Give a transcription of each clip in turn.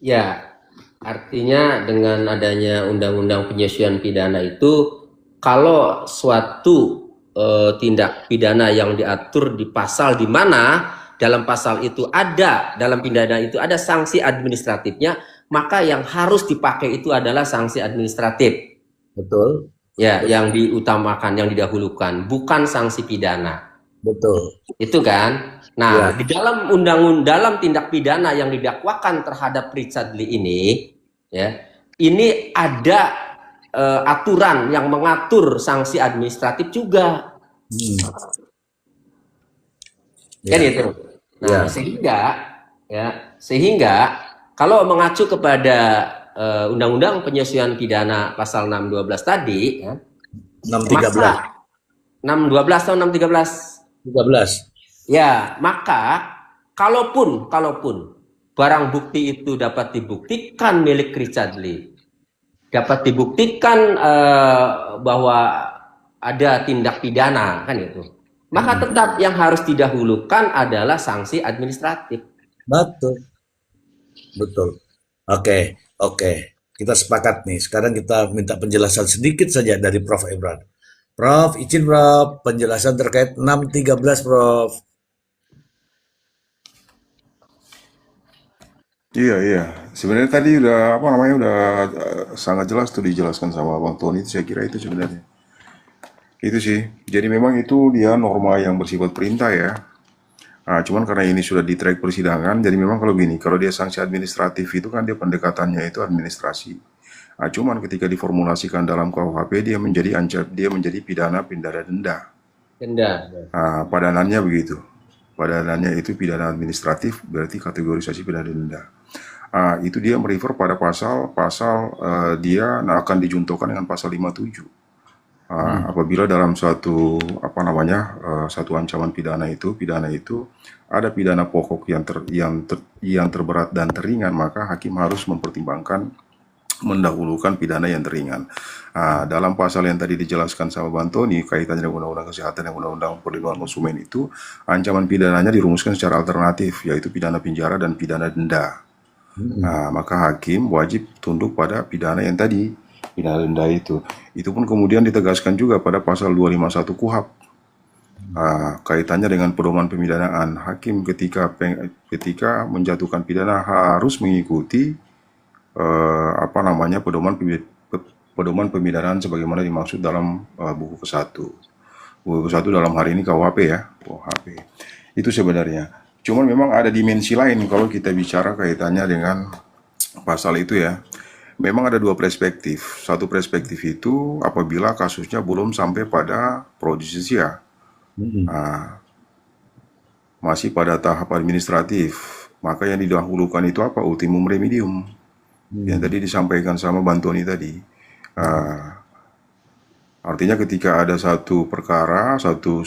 Ya, artinya dengan adanya undang-undang penyesuaian pidana itu, kalau suatu tindak pidana yang diatur di pasal di mana dalam pasal itu ada, dalam pidana itu ada sanksi administratifnya, maka yang harus dipakai itu adalah sanksi administratif. Betul, Ya, betul, yang diutamakan, yang didahulukan, bukan sanksi pidana. betul. Itu kan. Nah, Ya, di dalam undang dalam tindak pidana yang didakwakan terhadap Richard Lee ini, ya, ini ada aturan yang mengatur sanksi administratif juga, hmm, kan ya, itu. Nah, ya. sehingga kalau mengacu kepada Undang-Undang Penyesuaian Pidana pasal 612 tadi, ya, 613, maka 612 atau 613, 13. ya, maka kalaupun barang bukti itu dapat dibuktikan milik Richard Lee, dapat dibuktikan bahwa ada tindak pidana, kan itu. Maka Hmm, tetap yang harus didahulukan adalah sanksi administratif. betul, betul. Oke, oke. Kita sepakat nih. Sekarang kita minta penjelasan sedikit saja dari Prof. Ebran. Prof, izin Prof, penjelasan terkait 613 Prof. Iya, iya. Sebenarnya tadi udah apa namanya udah sangat jelas tuh dijelaskan sama Bang Tony. Saya kira itu sebenarnya. Itu sih. Jadi memang itu dia norma yang bersifat perintah ya. Nah, cuman karena ini sudah di track persidangan, jadi memang kalau gini, kalau dia sanksi administratif itu kan dia pendekatannya itu administrasi. Nah, cuman ketika diformulasikan dalam KUHP dia menjadi pidana denda. Denda. Nah, padanannya begitu. Padanannya itu pidana administratif berarti kategorisasi pidana denda. Itu dia merefer pada pasal-pasal dia akan dijuntukan dengan pasal 57. Hmm, Apabila dalam satu apa namanya satu ancaman pidana itu ada pidana pokok yang terberat dan teringan, maka hakim harus mempertimbangkan mendahulukan pidana yang teringan. Dalam pasal yang tadi dijelaskan sama Bantoni kaitannya dengan Undang-Undang Kesehatan dan Undang-Undang Perlindungan Konsumen itu ancaman pidananya dirumuskan secara alternatif yaitu pidana penjara dan pidana denda. hmm, Maka hakim wajib tunduk pada pidana yang tadi, pidana denda itu. Itu pun kemudian ditegaskan juga pada pasal 251 KUHP. Kaitannya dengan pedoman pemidanaan, hakim ketika menjatuhkan pidana harus mengikuti apa namanya pedoman pemidanaan sebagaimana dimaksud dalam buku ke-1. Buku ke-1 dalam hari ini KUHP ya, KUHP. Itu sebenarnya. Cuman memang ada dimensi lain kalau kita bicara kaitannya dengan pasal itu ya. Memang ada dua perspektif. Satu perspektif itu apabila kasusnya belum sampai pada pro justisia, hmm, masih pada tahap administratif, maka yang didahulukan itu apa? Ultimum remedium. Yang hmm, tadi disampaikan sama Bantoni tadi. Ah, Artinya ketika ada satu perkara, satu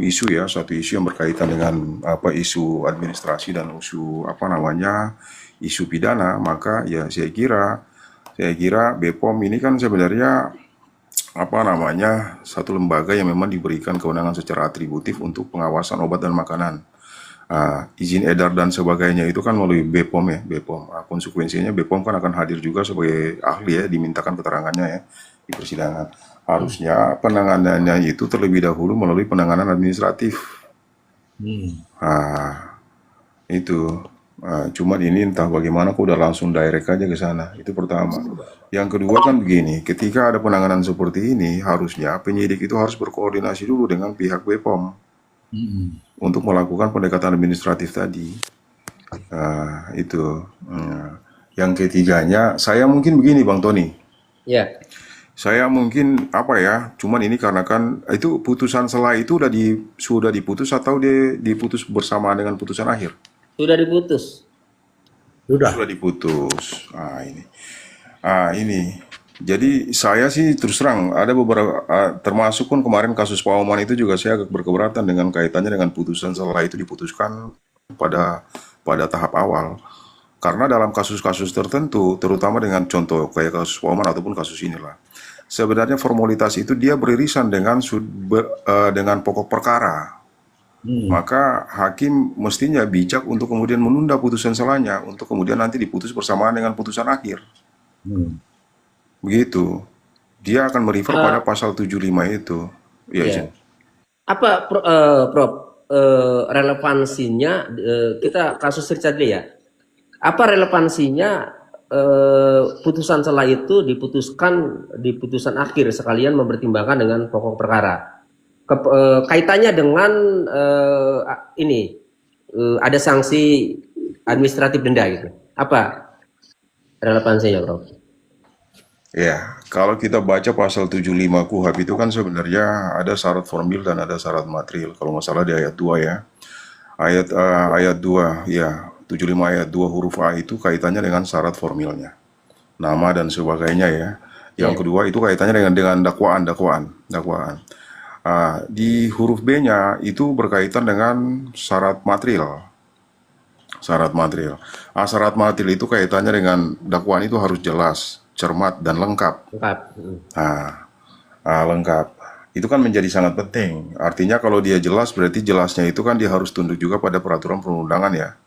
isu ya, satu isu yang berkaitan dengan apa isu administrasi dan isu apa namanya isu pidana, maka ya saya kira BPOM ini kan sebenarnya apa namanya satu lembaga yang memang diberikan kewenangan secara atributif untuk pengawasan obat dan makanan. Izin edar dan sebagainya itu kan melalui BPOM ya, BPOM. Konsekuensinya BPOM kan akan hadir juga sebagai ahli ya, dimintakan keterangannya ya di persidangan. Harusnya penanganannya itu terlebih dahulu melalui penanganan administratif. hmm. Ah, itu. Cuman ini entah bagaimana kok udah langsung direct aja ke sana. Itu pertama. Yang kedua kan begini, ketika ada penanganan seperti ini, harusnya penyidik itu harus berkoordinasi dulu dengan pihak BPOM Hmm. untuk melakukan pendekatan administratif tadi. Itu. Yang ketiganya, saya mungkin begini Bang Tony. Ya, Saya mungkin apa ya, cuman ini karena kan itu putusan selah itu sudah diputus atau dia diputus bersamaan dengan putusan akhir? sudah diputus. Sudah. Sudah diputus. Ini. Jadi saya sih terus terang ada beberapa termasuk pun kemarin kasus Pak Oman itu juga saya agak berkeberatan dengan kaitannya dengan putusan selah itu diputuskan pada pada tahap awal. Karena dalam kasus-kasus tertentu, terutama dengan contoh kayak kasus Pak Oman ataupun kasus inilah, sebenarnya formalitas itu dia beririsan dengan dengan pokok perkara. maka hakim mestinya bijak untuk kemudian menunda putusan selanya untuk kemudian nanti diputus bersamaan dengan putusan akhir. Begitu. Dia akan merefer pada pasal 75 itu. Ya, Ya. izin. Apa, Prof, relevansinya, kita kasus Richard Lee ya? Apa relevansinya putusan selah itu diputuskan di putusan akhir sekalian mempertimbangkan dengan pokok perkara? Kaitannya dengan ada sanksi administratif denda gitu. Apa relevansinya, Prof? Ya, kalau kita baca pasal 75 KUHP itu kan sebenarnya ada syarat formil dan ada syarat material. Kalau nggak salah di ayat 2 ya. Ayat 2 ya, 75 ayat 2 huruf A itu kaitannya dengan syarat formilnya. Nama dan sebagainya ya. Yang kedua itu kaitannya dengan dakwaan. Di huruf B-nya itu berkaitan dengan syarat material. Syarat material. Syarat material itu kaitannya dengan dakwaan itu harus jelas, cermat, dan lengkap. Lengkap. Lengkap. Itu kan menjadi sangat penting. Artinya kalau dia jelas, berarti jelasnya itu kan dia harus tunduk juga pada peraturan perundangan ya.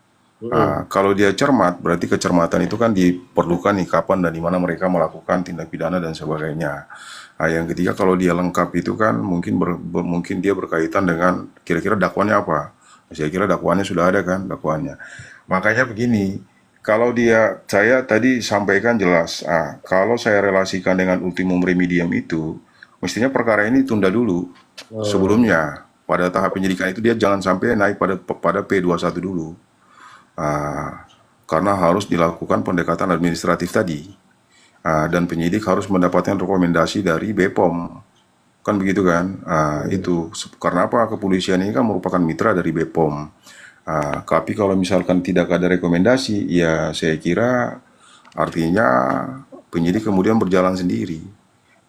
Kalau dia cermat, berarti kecermatan itu kan diperlukan nih kapan dan di mana mereka melakukan tindak pidana dan sebagainya. Yang ketiga, kalau dia lengkap itu kan mungkin dia berkaitan dengan kira-kira dakwaannya apa. Saya kira dakwaannya sudah ada kan, dakwaannya. Makanya begini, kalau saya tadi sampaikan jelas, kalau saya relasikan dengan ultimum remedium itu, mestinya perkara ini tunda dulu. Sebelumnya, pada tahap penyidikan itu dia jangan sampai naik pada P21 dulu. Karena harus dilakukan pendekatan administratif tadi. Dan penyidik harus mendapatkan rekomendasi dari BPOM. Kan begitu kan? Itu karena apa? Kepolisian ini kan merupakan mitra dari BPOM. Tapi kalau misalkan tidak ada rekomendasi, ya saya kira artinya penyidik kemudian berjalan sendiri.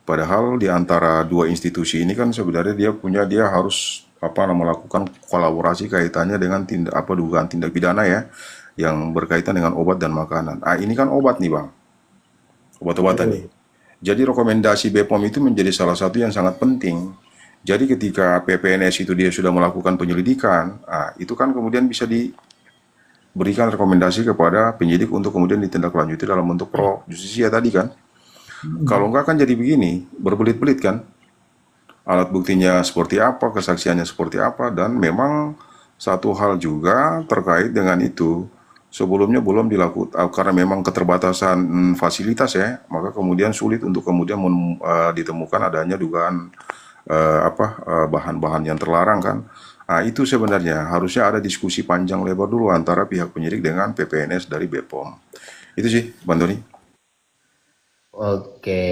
Padahal di antara dua institusi ini kan sebenarnya dia harus melakukan kolaborasi kaitannya dengan dugaan tindak pidana ya, yang berkaitan dengan obat dan makanan. Ini kan obat nih Bang, obat-obatan nih. Jadi rekomendasi BPOM itu menjadi salah satu yang sangat penting. Jadi ketika PPNS itu dia sudah melakukan penyelidikan, itu kan kemudian bisa diberikan rekomendasi kepada penyidik untuk kemudian ditindaklanjuti dalam bentuk pro justisia tadi kan. Kalau enggak kan jadi begini, berbelit-belit kan. Alat buktinya seperti apa, kesaksiannya seperti apa, dan memang satu hal juga terkait dengan itu. Sebelumnya belum dilakukan karena memang keterbatasan fasilitas ya, maka kemudian sulit untuk kemudian ditemukan adanya dugaan bahan-bahan yang terlarang kan. Itu sebenarnya harusnya ada diskusi panjang lebar dulu antara pihak penyidik dengan PPNS dari BPOM. Itu sih, Bang Doni. Oke.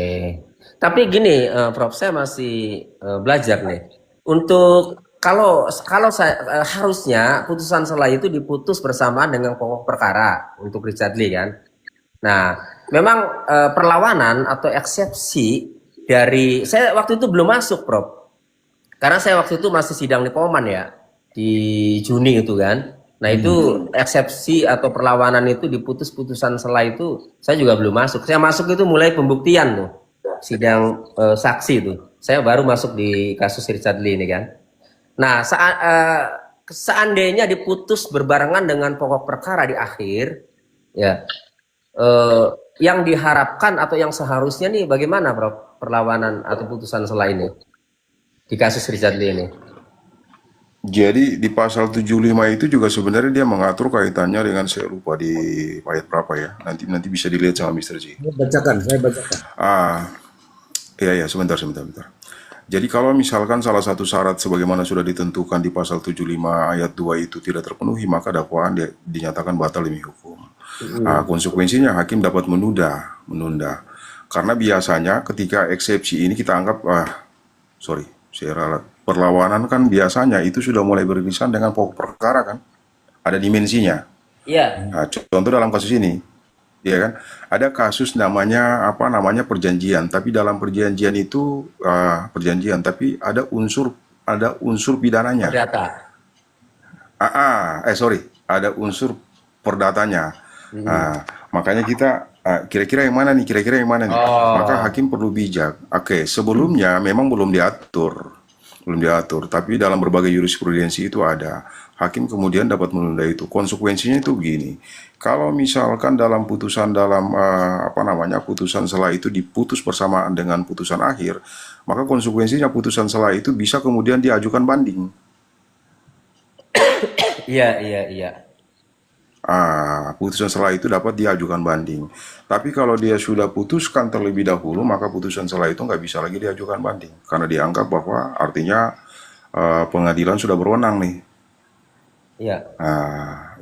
Tapi gini, Prof, saya masih belajar nih. Untuk kalau saya harusnya putusan selah itu diputus bersamaan dengan pokok perkara untuk Richard Lee kan. Nah, memang perlawanan atau eksepsi dari saya waktu itu belum masuk, Prof. Karena saya waktu itu masih sidang di Poman ya, di Juni itu kan. Nah itu eksepsi atau perlawanan itu diputus putusan selah itu saya juga belum masuk. Saya masuk itu mulai pembuktian tuh, sidang saksi itu. Saya baru masuk di kasus Richard Lee ini kan. Nah seandainya diputus berbarengan dengan pokok perkara di akhir, ya yang diharapkan atau yang seharusnya nih bagaimana, Prof, perlawanan atau putusan selah ini di kasus Richard Lee ini? Jadi di pasal 75 itu juga sebenarnya dia mengatur kaitannya dengan, saya lupa di ayat berapa ya. Nanti bisa dilihat sama Mr. J. Saya bacakan. Iya, sebentar. Jadi kalau misalkan salah satu syarat sebagaimana sudah ditentukan di pasal 75 ayat 2 itu tidak terpenuhi, maka dakwaan dinyatakan batal demi hukum. Konsekuensinya hakim dapat menunda. Karena biasanya ketika eksepsi ini kita anggap, perlawanan kan biasanya itu sudah mulai beririsan dengan pokok perkara kan, ada dimensinya. Iya. Contoh dalam kasus ini, ya kan, ada kasus namanya perjanjian, tapi dalam perjanjian itu tapi ada unsur pidananya. Perdata. Ada unsur perdatanya. Makanya kita kira-kira yang mana nih? Maka hakim perlu bijak. Sebelumnya memang belum diatur belum diatur. Tapi dalam berbagai jurisprudensi itu ada. Hakim kemudian dapat menunda itu. Konsekuensinya itu begini. Kalau misalkan dalam putusan putusan sela itu diputus bersamaan dengan putusan akhir, maka konsekuensinya putusan sela itu bisa kemudian diajukan banding. Iya, iya, iya. Putusan sela itu dapat diajukan banding. Tapi kalau dia sudah putuskan terlebih dahulu, maka putusan sela itu nggak bisa lagi diajukan banding. Karena dianggap bahwa artinya pengadilan sudah berwenang nih. Iya.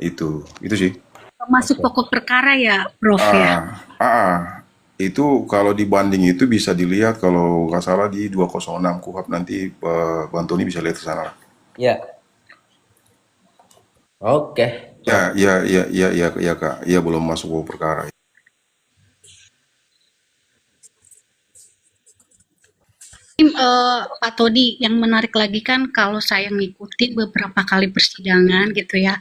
Itu sih. Masuk pokok perkara ya, Prof ya. Itu kalau dibanding itu bisa dilihat kalau nggak salah di 206 KUHP nanti Bang Tony bisa lihat ke sana. Iya. Oke. Ya Kak. Ya belum masuk pokok perkara. Pak Todi, yang menarik lagi kan kalau saya ngikutin beberapa kali persidangan gitu ya,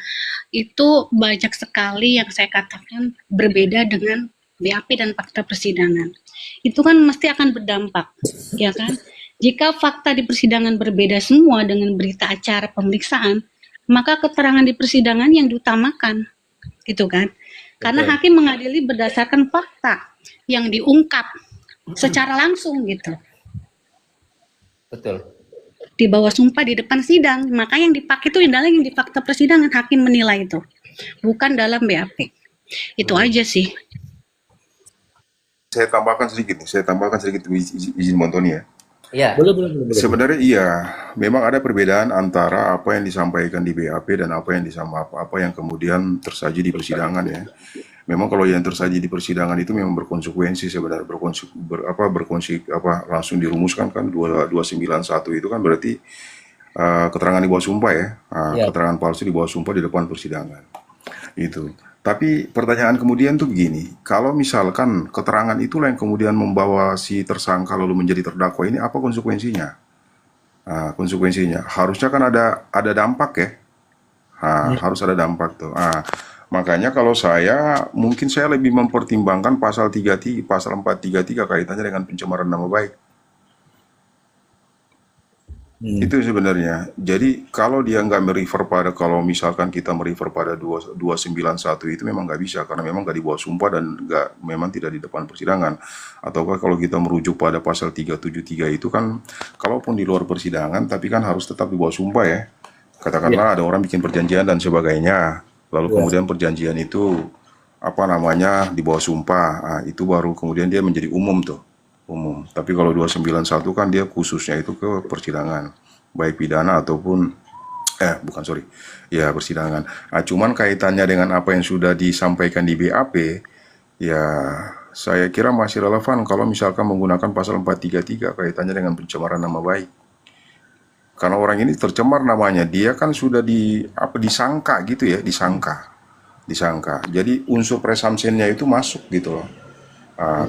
itu banyak sekali yang saya katakan berbeda dengan BAP dan fakta persidangan. Itu kan mesti akan berdampak, ya kan? Jika fakta di persidangan berbeda semua dengan berita acara pemeriksaan, maka keterangan di persidangan yang diutamakan, gitu kan? Karena Betul. hakim mengadili berdasarkan fakta yang diungkap secara langsung gitu. Betul. Di bawah sumpah di depan sidang, maka yang dipakai itu adalah yang di fakta persidangan, hakim menilai itu, bukan dalam BAP. Itu aja sih. Saya tambahkan sedikit izin Bang Tony ya. Iya. Boleh. Sebenarnya iya, memang ada perbedaan antara apa yang disampaikan di BAP dan apa yang kemudian tersaji di persidangan ya. Memang kalau yang tersaji di persidangan itu memang berkonsekuensi sebenarnya langsung dirumuskan kan 291 itu kan berarti keterangan di bawah sumpah ya. Iya. Keterangan palsu di bawah sumpah di depan persidangan. Itu. Tapi pertanyaan kemudian tuh begini, kalau misalkan keterangan itulah yang kemudian membawa si tersangka lalu menjadi terdakwa, ini apa konsekuensinya? Konsekuensinya harusnya kan ada dampak ya. Harus ada dampak tuh. Makanya kalau mungkin saya lebih mempertimbangkan pasal 433 kaitannya dengan pencemaran nama baik. Itu sebenarnya. Jadi kalau dia nggak kalau misalkan kita merefer pada 291 itu memang nggak bisa karena memang nggak di bawah sumpah dan memang tidak di depan persidangan. Ataukah kalau kita merujuk pada pasal 373 itu kan kalaupun di luar persidangan tapi kan harus tetap di bawah sumpah ya. Katakanlah ada orang bikin perjanjian dan sebagainya. Lalu kemudian perjanjian itu di bawah sumpah. Itu baru kemudian dia menjadi umum tuh. Umum. Tapi kalau 291 kan dia khususnya itu ke persidangan, baik pidana ataupun persidangan. Cuman kaitannya dengan apa yang sudah disampaikan di BAP, ya saya kira masih relevan kalau misalkan menggunakan pasal 433 kaitannya dengan pencemaran nama baik. Karena orang ini tercemar namanya, dia kan sudah disangka gitu ya, disangka. Jadi unsur presumption-nya itu masuk gitu loh.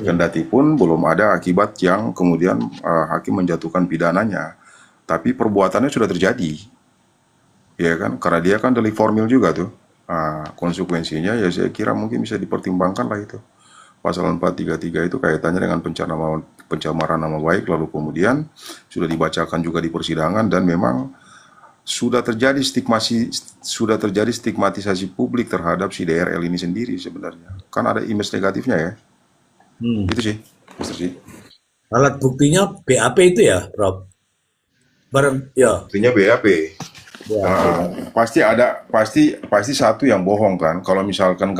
Kendati pun belum ada akibat yang kemudian hakim menjatuhkan pidananya, tapi perbuatannya sudah terjadi, ya kan? Karena dia kan delik formil juga tuh. Konsekuensinya ya saya kira mungkin bisa dipertimbangkan lah itu. Pasal 433 itu kaitannya dengan pencemaran nama baik, lalu kemudian sudah dibacakan juga di persidangan dan memang sudah terjadi stigmatisasi publik terhadap si DRL ini sendiri sebenarnya. Kan ada image negatifnya ya. Itu sih, Mr. Ci. Alat buktinya BAP itu ya, Prof? Buktinya BAP. Pasti satu yang bohong kan. Kalau misalkan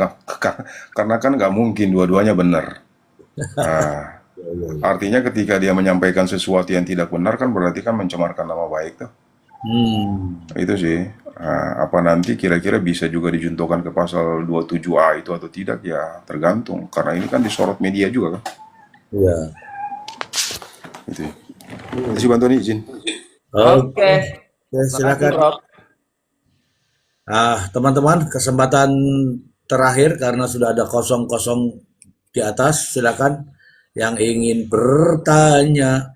karena kan nggak mungkin dua-duanya benar. Artinya ketika dia menyampaikan sesuatu yang tidak benar kan berarti kan mencemarkan nama baik tuh. Itu sih. Apa nanti kira-kira bisa juga dijuntukan ke pasal 27A itu atau tidak ya tergantung karena ini kan disorot media juga kan. Iya. Itu. Terima kasih Bang Tony, izin. Oke. Silakan. Prof. Teman-teman, kesempatan terakhir karena sudah ada kosong-kosong di atas, silakan yang ingin bertanya.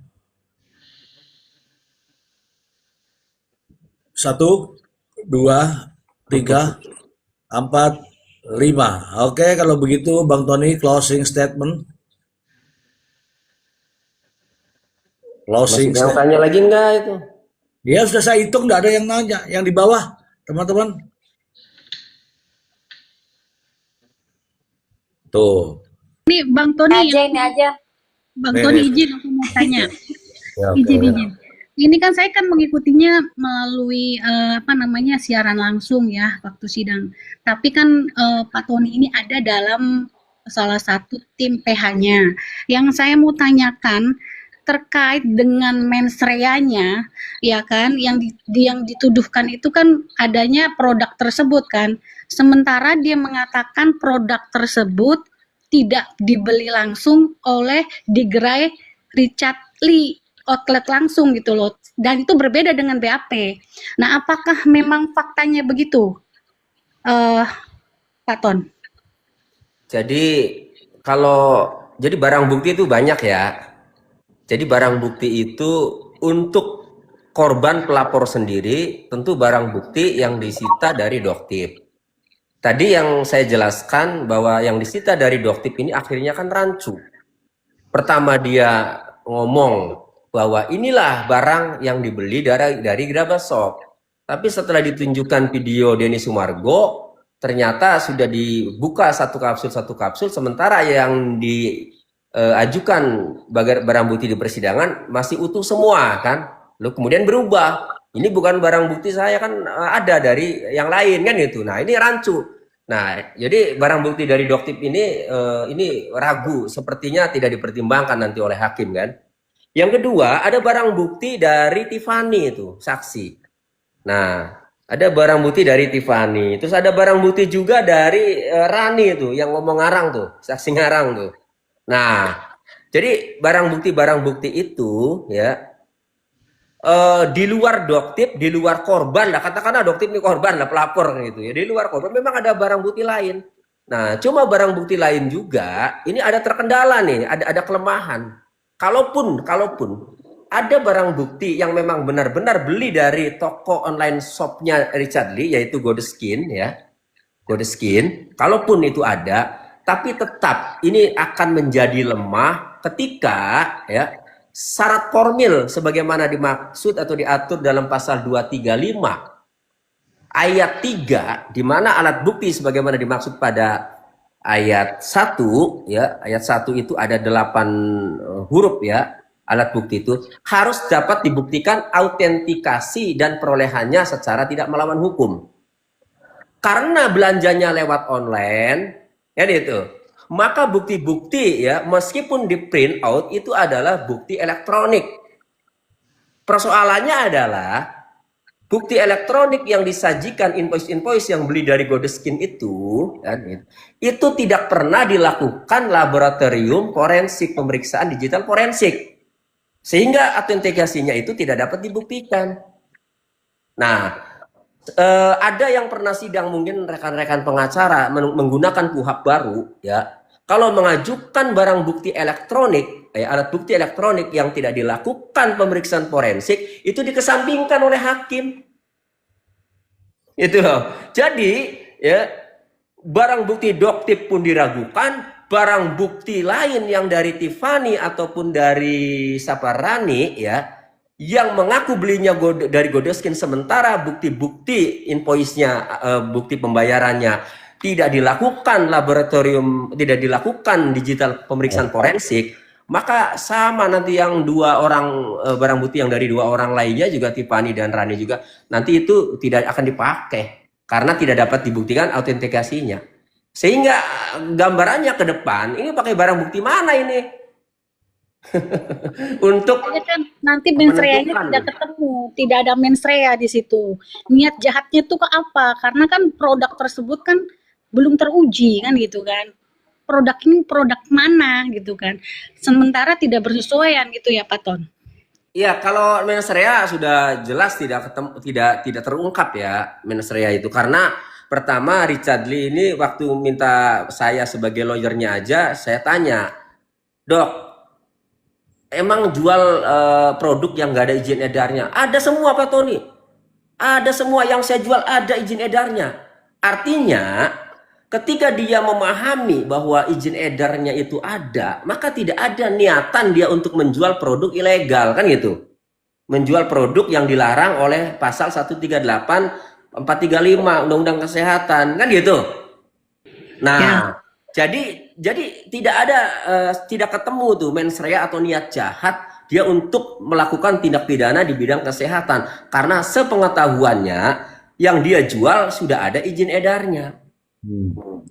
1, 2, 3, 4, 5. Oke, kalau begitu Bang Tony closing statement. Masih mau tanya lagi enggak itu? Ya sudah saya hitung, nggak ada yang nanya. Yang di bawah, teman-teman. Tuh, Ini Bang Tony, Aja ini aja. Bang Tony beres. izin aku mau tanya. Ya, oke. Izin. Ini kan saya kan mengikutinya melalui apa namanya siaran langsung ya waktu sidang. Tapi kan Pak Tony ini ada dalam salah satu tim PH-nya. Yang saya mau tanyakan terkait dengan mensreanya, ya kan, yang dituduhkan itu kan adanya produk tersebut kan. Sementara dia mengatakan produk tersebut tidak dibeli langsung oleh digerai Richard Lee outlet langsung gitu loh, dan itu berbeda dengan BAP. Nah, apakah memang faktanya begitu, Pak Ton? Jadi jadi barang bukti itu banyak ya. Jadi barang bukti itu untuk korban pelapor sendiri tentu barang bukti yang disita dari Doktip. Tadi yang saya jelaskan bahwa yang disita dari Doktip ini akhirnya kan rancu. Pertama dia ngomong bahwa inilah barang yang dibeli dari Grabashop. Tapi setelah ditunjukkan video Denny Sumargo, ternyata sudah dibuka satu kapsul, sementara yang diajukan barang bukti di persidangan masih utuh semua kan. Lalu kemudian berubah. Ini bukan barang bukti saya kan ada dari yang lain kan gitu. Nah ini rancu. Nah jadi barang bukti dari Doktip ini ragu, sepertinya tidak dipertimbangkan nanti oleh hakim kan. Yang kedua ada barang bukti dari Tiffany itu saksi. Nah ada barang bukti dari Tiffany. Terus ada barang bukti juga dari Rani itu yang ngomong ngarang tuh, saksi ngarang tuh. Nah jadi barang bukti itu ya di luar Doktip, di luar korban lah, katakanlah Doktip ini korban lah, pelapor gitu ya, di luar korban memang ada barang bukti lain. Nah cuma barang bukti lain juga ini ada terkendala nih, ada kelemahan. Kalaupun ada barang bukti yang memang benar-benar beli dari toko online shopnya Richard Lee, yaitu Godeskin ya, Godeskin, kalaupun itu ada, tapi tetap ini akan menjadi lemah ketika ya syarat formil sebagaimana dimaksud atau diatur dalam pasal 235 ayat 3, di mana alat bukti sebagaimana dimaksud pada ayat 1 ya, ayat 1 itu ada 8 huruf ya, alat bukti itu harus dapat dibuktikan autentikasi dan perolehannya secara tidak melawan hukum. Karena belanjanya lewat online ya itu, maka bukti-bukti ya meskipun di print out itu adalah bukti elektronik. Persoalannya adalah bukti elektronik yang disajikan invoice yang beli dari Godeskin itu kan, itu tidak pernah dilakukan laboratorium forensik, pemeriksaan digital forensik, sehingga autentikasinya itu tidak dapat dibuktikan. Nah ada yang pernah sidang, mungkin rekan-rekan pengacara menggunakan KUHP baru ya, kalau mengajukan barang bukti elektronik, alat bukti elektronik yang tidak dilakukan pemeriksaan forensik, itu dikesampingkan oleh hakim. Itu loh. Jadi, ya, barang bukti Doktip pun diragukan, barang bukti lain yang dari Tiffany ataupun dari Saparani, ya, yang mengaku belinya dari Godeskin, sementara bukti-bukti invoice-nya, bukti pembayarannya tidak dilakukan laboratorium, tidak dilakukan digital pemeriksaan forensik, maka sama nanti yang 2 orang barang bukti yang dari 2 orang lainnya juga Tiffany dan Rani juga nanti itu tidak akan dipakai karena tidak dapat dibuktikan autentikasinya. Sehingga gambarannya ke depan ini pakai barang bukti mana ini? Untuk kan nanti mensreanya tidak ketemu, tidak ada mensrea di situ. Niat jahatnya tuh ke apa? Karena kan produk tersebut kan belum teruji kan gitu kan. Produk ini produk mana gitu kan. Sementara tidak bersesuaian gitu ya Pak Ton. Iya, kalau mensrea sudah jelas tidak terungkap ya mensrea itu, karena pertama Richard Lee ini waktu minta saya sebagai lawyernya aja, saya tanya, "Dok, emang jual produk yang nggak ada izin edarnya?" Ada semua Pak Tony. Ada semua yang saya jual ada izin edarnya. Artinya ketika dia memahami bahwa izin edarnya itu ada, maka tidak ada niatan dia untuk menjual produk ilegal kan gitu. menjual produk yang dilarang oleh pasal 138 435 Undang-Undang Kesehatan, kan gitu. Nah, jadi tidak ada tidak ketemu tuh mens rea atau niat jahat dia untuk melakukan tindak pidana di bidang kesehatan karena sepengetahuannya yang dia jual sudah ada izin edarnya.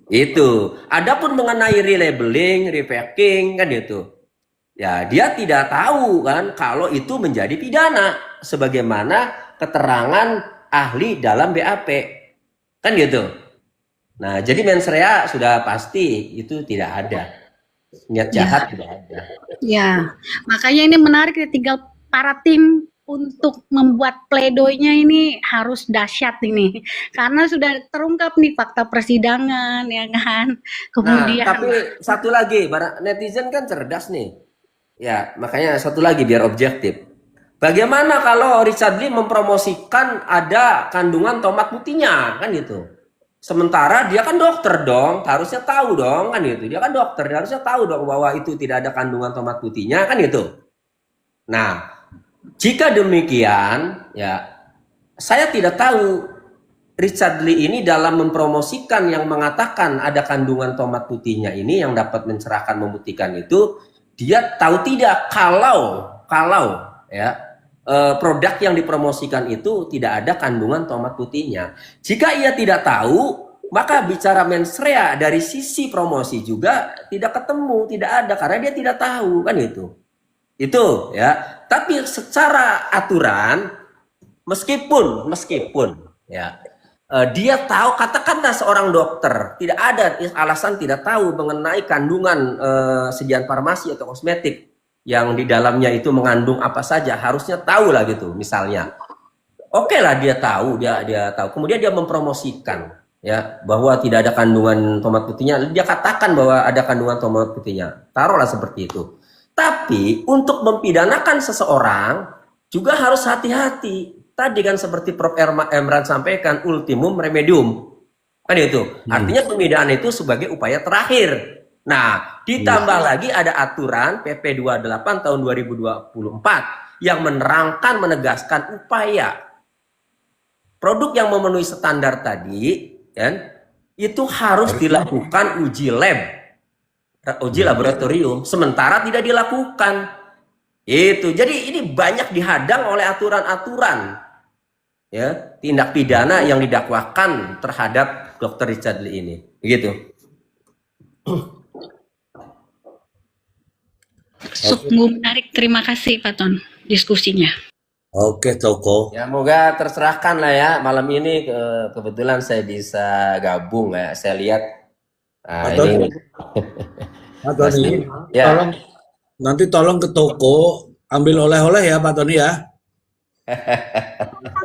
Itu. Adapun mengenai relabeling, repacking kan itu. Ya, dia tidak tahu kan kalau itu menjadi pidana sebagaimana keterangan ahli dalam BAP. Kan gitu. Nah, jadi mens rea sudah pasti itu tidak ada. Niat jahat tidak ada. Ya, makanya ini menarik nih, tinggal para tim untuk membuat pledoinya ini harus dahsyat ini. Karena sudah terungkap nih fakta persidangan, ya kan. Kemudian Nah, tapi satu lagi, netizen kan cerdas nih. Ya, makanya satu lagi biar objektif. Bagaimana kalau Richard Lee mempromosikan ada kandungan tomat putihnya, kan gitu. Sementara dia kan dokter dong, harusnya tahu dong, kan gitu. Dia kan dokter, dia harusnya tahu dong bahwa itu tidak ada kandungan tomat putihnya, kan gitu. Nah, jika demikian, ya saya tidak tahu Richard Lee ini dalam mempromosikan yang mengatakan ada kandungan tomat putihnya ini yang dapat mencerahkan memutihkan itu, dia tahu tidak kalau ya produk yang dipromosikan itu tidak ada kandungan tomat putihnya. Jika ia tidak tahu, maka bicara mens rea dari sisi promosi juga tidak ketemu, tidak ada karena dia tidak tahu, kan itu. Itu ya. Tapi secara aturan meskipun ya dia tahu, katakanlah seorang dokter tidak ada alasan tidak tahu mengenai kandungan sediaan farmasi atau kosmetik yang di dalamnya itu mengandung apa saja, harusnya tahu lah gitu misalnya. Oke lah dia tahu, dia tahu. Kemudian dia mempromosikan ya bahwa tidak ada kandungan tomat putihnya, dia katakan bahwa ada kandungan tomat putihnya. Taruhlah seperti itu. Tapi untuk mempidanakan seseorang juga harus hati-hati. Tadi kan seperti Prof. Emran sampaikan, ultimum remedium. Kan itu. Artinya pemidana itu sebagai upaya terakhir. Nah, ditambah lagi ada aturan PP 28 tahun 2024 yang menerangkan, menegaskan upaya produk yang memenuhi standar tadi, kan, itu harus dilakukan uji lab, uji laboratorium, sementara tidak dilakukan. Itu. Jadi ini banyak dihadang oleh aturan-aturan ya, tindak pidana yang didakwakan terhadap Dr. Richard Lee ini. Begitu. sungguh menarik. Terima kasih Pak Ton diskusinya. Oke, Toko. Ya, moga terserahkan lah ya. Malam ini kebetulan saya bisa gabung ya. Saya lihat Pak ini. Pak Tony, Ya. nanti tolong ke toko ambil oleh-oleh ya Pak Tony ya.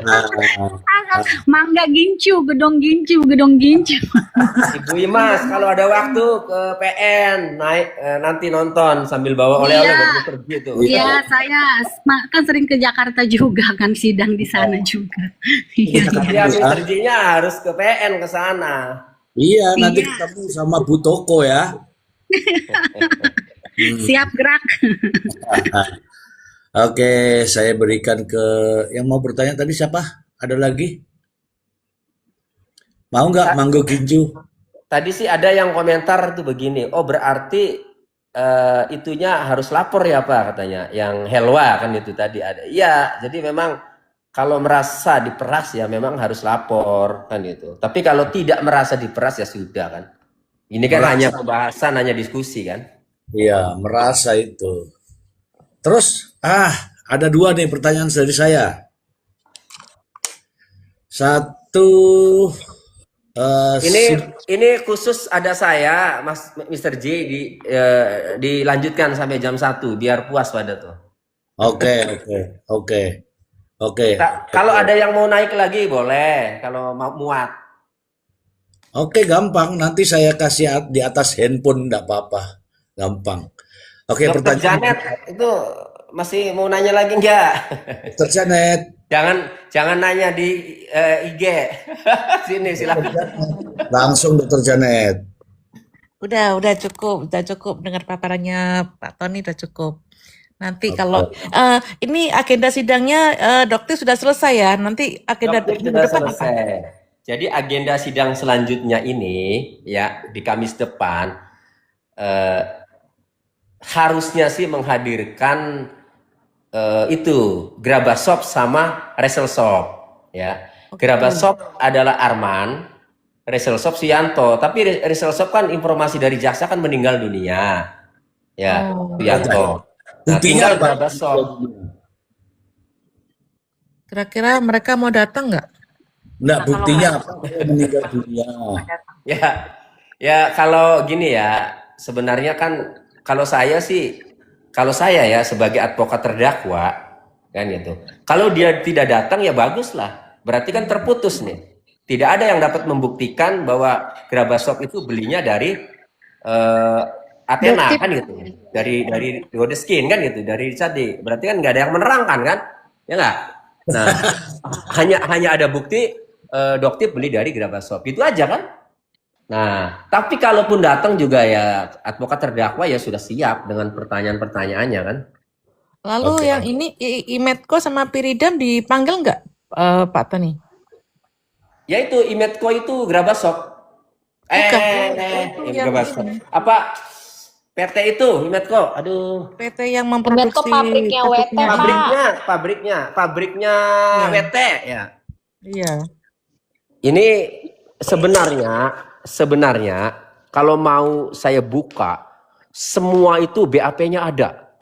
Nah, Mangga gincu, gedong gincu. Ibu Imas, kalau ada waktu ke PN naik nanti nonton sambil bawa oleh-oleh Iya. dari pergi tuh. Iya, saya kan sering ke Jakarta juga kan, sidang di sana juga. Iya. Tapi Mr. harus ke PN ke sana. iya, nanti Iya. ketemu sama Bu Toko ya. Siap gerak. Oke, saya berikan ke yang mau bertanya tadi siapa? Ada lagi? Mau nggak Manggo Ginju? Tadi sih ada yang komentar tuh begini, oh berarti itunya harus lapor ya Pak katanya, yang Helwa kan itu tadi ada. Iya, jadi memang kalau merasa diperas ya memang harus lapor kan itu. Tapi kalau tidak merasa diperas ya sudah kan. Ini kan hanya pembahasan, hanya diskusi kan. Iya, merasa itu. Terus, ada dua nih pertanyaan dari saya. Satu, Ini khusus ada saya, Mas Mr. J dilanjutkan sampai jam 1 biar puas pada tuh. Oke. Kalau ada yang mau naik lagi boleh, kalau mau muat. Oke, gampang. Nanti saya kasih di atas handphone, enggak apa-apa. Gampang. Oke, Dokter pertanyaan Janet itu masih mau nanya lagi enggak? Dr. Janet. Jangan nanya di IG. Sini silakan. Langsung Dr. Udah cukup dengar paparannya Pak Tony udah cukup. Nanti Oke. kalau ini agenda sidangnya Dokter sudah selesai ya. Nanti agenda Dokter minggu sudah depan apa? selesai. Jadi agenda sidang selanjutnya ini ya di Kamis depan eh, harusnya sih menghadirkan itu Grabasop sama Reselsop ya. Oke. Grabasop adalah Arman, Reselsop Suyanto. Tapi Reselsop kan informasi dari jaksa kan meninggal dunia ya, Oh, Suyanto. Nah, Buktinya tinggal apa? Grabasop. kira-kira mereka mau datang nggak? Enggak, buktinya apa? Dia meninggal dunia. Ya, ya kalau gini ya, sebenarnya kan kalau saya ya sebagai advokat terdakwa kan gitu. Kalau dia tidak datang ya baguslah. Berarti kan terputus nih. Tidak ada yang dapat membuktikan bahwa Grabasop itu belinya dari Athena Bukti kan gitu. Dari Godeskin kan gitu, dari Sadi. Berarti kan nggak ada yang menerangkan kan? Ya nggak? Nah, hanya ada bukti Doktip beli dari Grabasop. Itu aja kan? Nah, tapi kalaupun datang juga ya advokat terdakwa ya sudah siap dengan pertanyaan-pertanyaannya kan? Lalu Oke. yang ini Imetko sama Piridam dipanggil nggak Pak Tony? Ya itu Imetko itu Grabasop. Bukan, itu yang Grabasop. ini. Apa PT itu Imetko? Aduh. PT yang Imetko memproduksi pabriknya WT, tutupnya. Pak. Pabriknya Iya. WT ya. Iya. Ini sebenarnya kalau mau saya buka semua itu BAP-nya ada.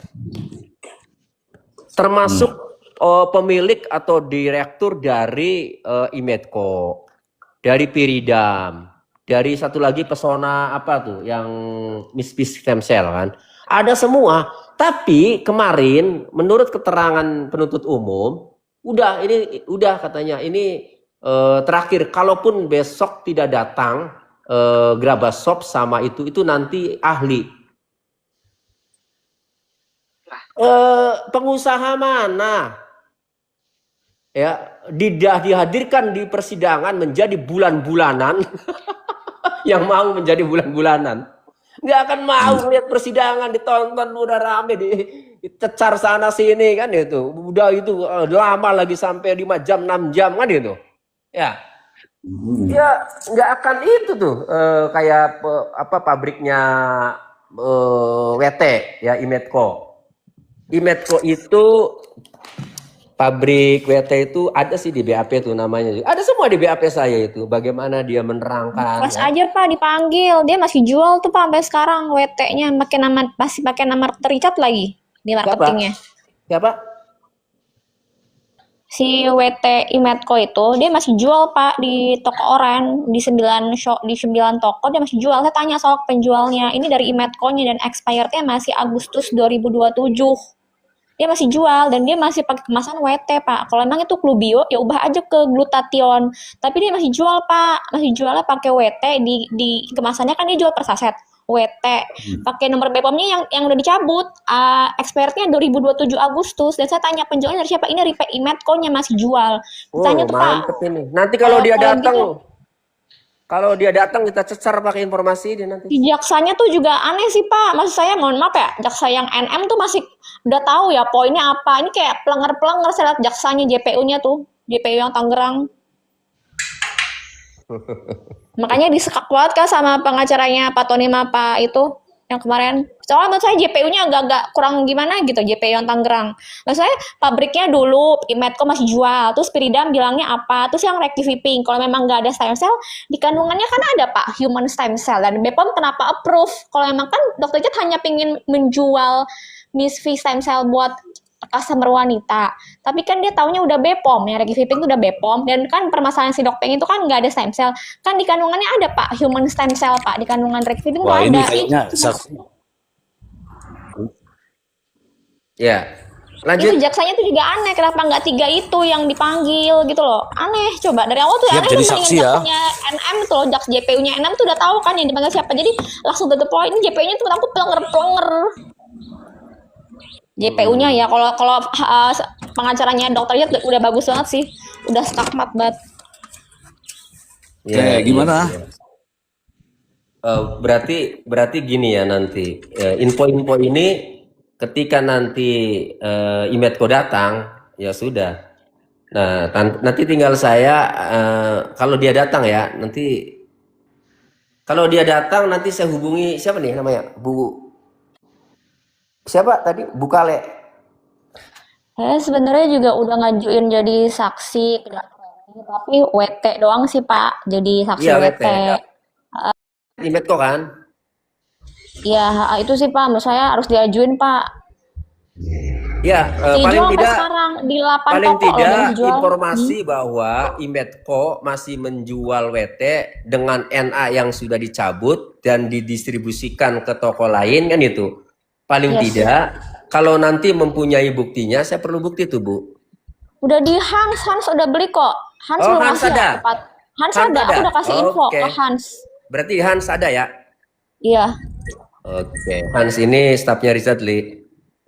Termasuk pemilik atau direktur dari Imetko, dari Piridam, dari satu lagi Pesona apa tuh yang Mispis Stem Cell kan. Ada semua. Tapi kemarin menurut keterangan penuntut umum udah katanya ini terakhir kalaupun besok tidak datang Grabasop sama itu nanti ahli. Pengusaha mana ya dihadirkan di persidangan menjadi bulan-bulanan yang mau menjadi bulan-bulanan nggak akan mau lihat persidangan ditonton udah rame dicecar sana sini kan itu udah itu lama lagi sampai 5 jam 6 jam kan itu ya ya nggak akan itu tuh kayak apa pabriknya WT ya Imetko itu pabrik WT itu ada sih di BAP tuh namanya. Ada semua di BAP saya itu. Bagaimana dia menerangkan. Mas ya. Ajar Pak dipanggil, dia masih jual tuh Pak sampai sekarang WT-nya masih pakai nama Richard lagi di marketingnya. Siapa? Si WT Imetko itu dia masih jual Pak di toko oren di 9 toko dia masih jual. Saya tanya soal penjualnya. Ini dari Imetko-nya dan expirednya masih Agustus 2027. Dia masih jual dan dia masih pakai kemasan WT Pak. Kalau emang itu Clubio ya ubah aja ke glutathione. Tapi dia masih jual Pak, masih jualnya pakai WT di kemasannya kan dia jual per saset WT. Pakai nomor BPOM-nya yang udah dicabut. Expirednya 2027 Agustus dan saya tanya penjualnya dari siapa? Ini Ripe Imetko-nya masih jual. Ditanya tuh Pak. Mantep ini. Nanti kalau dia kalau datang gitu- kalau dia datang kita cecar pakai informasi dia nanti. Si jaksanya tuh juga aneh sih Pak. Maksud saya mohon maaf ya, jaksa yang NM tuh masih udah tahu ya poinnya apa. Ini kayak pelenger-pelenger saya lihat jaksanya JPU-nya tuh. JPU yang Tangerang. Makanya disekak banget kan sama pengacaranya Pak Tony sama Pak itu yang kemarin. Soalnya menurut saya JPU-nya agak-agak kurang gimana gitu, JPU yang Tangerang. Maksud saya pabriknya dulu Imetko masih jual, terus Piridam bilangnya apa, terus yang Rectiviping. Kalau memang nggak ada stem cell, di kandungannya kan ada Pak, human stem cell. Dan BPOM kenapa approve? Kalau memang kan Dr. Jet hanya pengen menjual Misfi stem cell buat customer wanita. Tapi kan dia taunya udah BPOM, yang Rectiviping itu udah BPOM. Dan kan permasalahan si Dokpeng itu kan nggak ada stem cell. Kan di kandungannya ada Pak, human stem cell Pak. Di kandungan Rectiviping tuh Wah, ini ada. kayaknya saksi. Ya. Itu Lanjut. jaksanya tuh juga aneh, kenapa nggak 3 itu yang dipanggil gitu loh. Aneh, coba dari awal tuh Siap aneh jadi tuh saksi ya. jaksanya NM tuh loh, jaks JPU-nya NM tuh udah tahu kan yang dipanggil siapa. Jadi langsung to the point, ini JPU-nya tuh aku pelenger-pelenger. JPU-nya ya, kalau pengacaranya dokternya udah bagus banget sih. Udah skakmat banget. Oke, gimana? Berarti gini ya nanti info-info ini ketika nanti Imetco datang, ya sudah. Nah, nanti tinggal saya kalau dia datang ya, nanti kalau dia datang nanti saya hubungi siapa nih namanya? Siapa tadi? Bu Kale. Saya sebenarnya juga udah ngajuin jadi saksi ke Dakproni, tapi WT doang sih Pak, jadi saksi Iya, WT. Imetco kan? Iya, itu sih Pak, menurut saya harus diajuin Pak. Ya, Dijual paling sampai tidak sekarang di 8 paling toko loh yang tidak dijual. informasi bahwa Imetco masih menjual WT dengan NA yang sudah dicabut dan didistribusikan ke toko lain kan itu. Paling Yes. tidak kalau nanti mempunyai buktinya, saya perlu bukti tuh Bu. Udah di Hans udah beli kok. Hans Oh, belum Hans ngasih ya ada. Pak. Hans Hans ada, ada. aku udah kasih info Oke. ke Hans. Berarti Hans ada ya? Iya. Oke. Hans ini stafnya Richard Lee.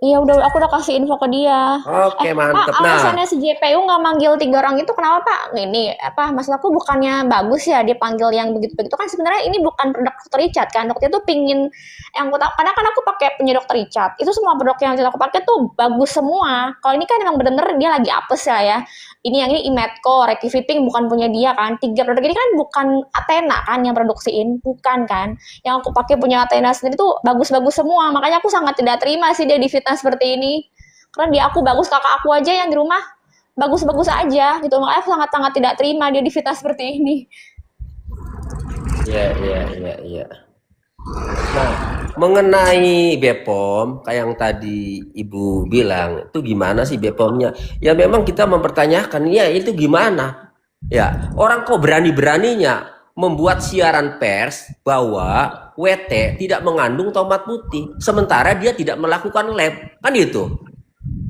Iya aku udah kasih info ke dia. Oke, mantep. Pak, Nah, alasannya si JPU nggak manggil 3 orang itu kenapa Pak? Ini maksud aku bukannya bagus ya dia panggil yang begitu-begitu kan sebenarnya ini bukan produk Dr. Richard kan. Dokter itu pingin yang aku tahu karena kan aku pakai punya Dr. Richard. Itu semua produk yang aku pakai tuh bagus semua. Kalau ini kan emang bener-bener dia lagi apes ya. Ini yang ini Imetco, Rectiviping bukan punya dia kan. 3 produk ini kan bukan Athena kan yang produksiin, bukan kan. Yang aku pakai punya Athena sendiri tuh bagus-bagus semua. Makanya aku sangat tidak terima sih dia difitnah seperti ini. Karena dia aku bagus, kakak aku aja yang di rumah bagus-bagus aja gitu. Makanya aku sangat-sangat tidak terima dia difitnah seperti ini. iya. Nah, mengenai BPOM, kayak yang tadi Ibu bilang, itu gimana sih BPOM-nya? Ya memang kita mempertanyakan, ya itu gimana? Ya, orang kok berani-beraninya membuat siaran pers bahwa WT tidak mengandung tomat putih, sementara dia tidak melakukan lab, kan itu?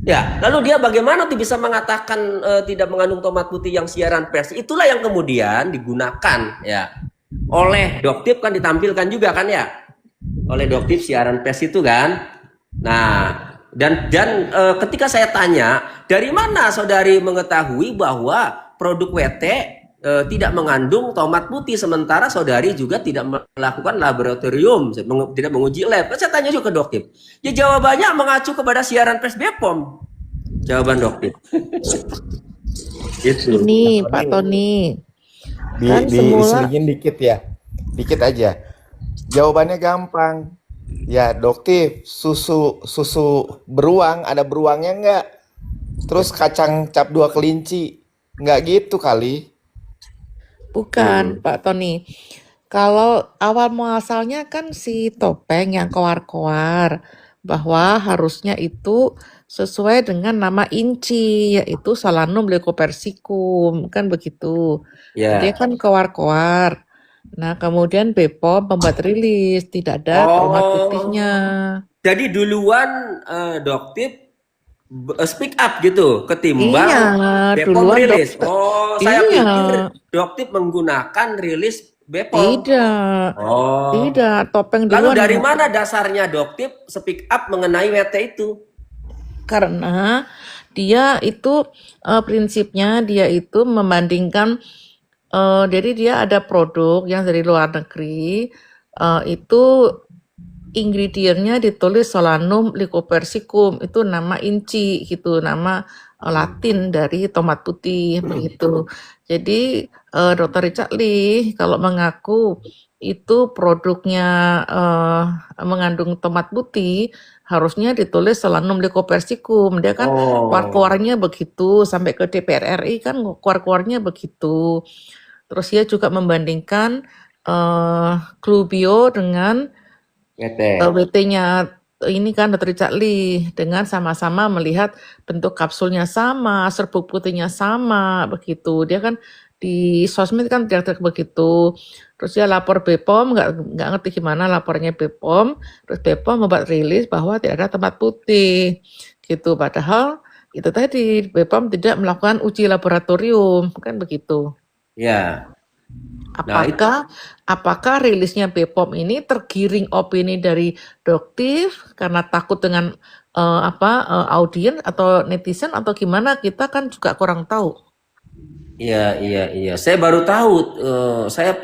Ya, lalu dia bagaimana tuh bisa mengatakan tidak mengandung tomat putih yang siaran pers? Itulah yang kemudian digunakan ya oleh Doktip kan ditampilkan juga kan ya oleh Doktip siaran pers itu kan. Nah, dan ketika saya tanya dari mana saudari mengetahui bahwa produk WT tidak mengandung tomat putih sementara saudari juga tidak melakukan laboratorium, tidak menguji lab. Kan saya tanya juga ke Doktip. Ya jawabannya mengacu kepada siaran pers BPOM. Jawaban Doktip. Itu. Ini Pak Tony, kan semula Diselingin dikit ya, dikit aja. Jawabannya gampang. Ya, Doktif, susu beruang ada beruangnya enggak? Terus kacang cap 2 kelinci. Enggak gitu kali. bukan Pak Tony. Kalau awal muasalnya kan si topeng yang koar-koar bahwa harusnya itu sesuai dengan nama inci yaitu Solanum leucopersicum kan begitu. Ya. Dia kan koar-koar. Nah, kemudian BPOM membuat rilis tidak ada tomat putihnya. Jadi duluan Doktip speak up gitu ketimbang Iya, BPOM duluan rilis. dokter. Saya Iya. pikir Doktip menggunakan rilis BPOM. Tidak, tidak. Topeng Lalu duluan dari yang- mana dasarnya Doktip speak up mengenai WT itu? Karena dia itu prinsipnya dia itu membandingkan jadi dia ada produk yang dari luar negeri itu ingredientnya ditulis Solanum leucopersicum itu nama inci gitu nama Latin dari tomat putih begitu. Jadi Dr. Richard Lee kalau mengaku itu produknya mengandung tomat putih harusnya ditulis Solanum leucopersicum. Dia kan keluar-keluarnya begitu sampai ke DPR RI kan keluar-keluarnya begitu. Terus dia juga membandingkan Clubio dengan WT. WT-nya ini kan Dr. Richard Lee dengan sama-sama melihat bentuk kapsulnya sama, serbuk putihnya sama, begitu. Dia kan di sosmed kan teriak-teriak begitu. Terus dia lapor BPOM, nggak ngerti gimana lapornya BPOM. Terus BPOM membuat rilis bahwa tidak ada tomat putih, gitu. Padahal itu tadi BPOM tidak melakukan uji laboratorium, kan begitu. Ya. Apakah rilisnya BPOM ini tergiring opini dari Doktip karena takut dengan audiens atau netizen atau gimana kita kan juga kurang tahu. Iya. Saya baru tahu. Saya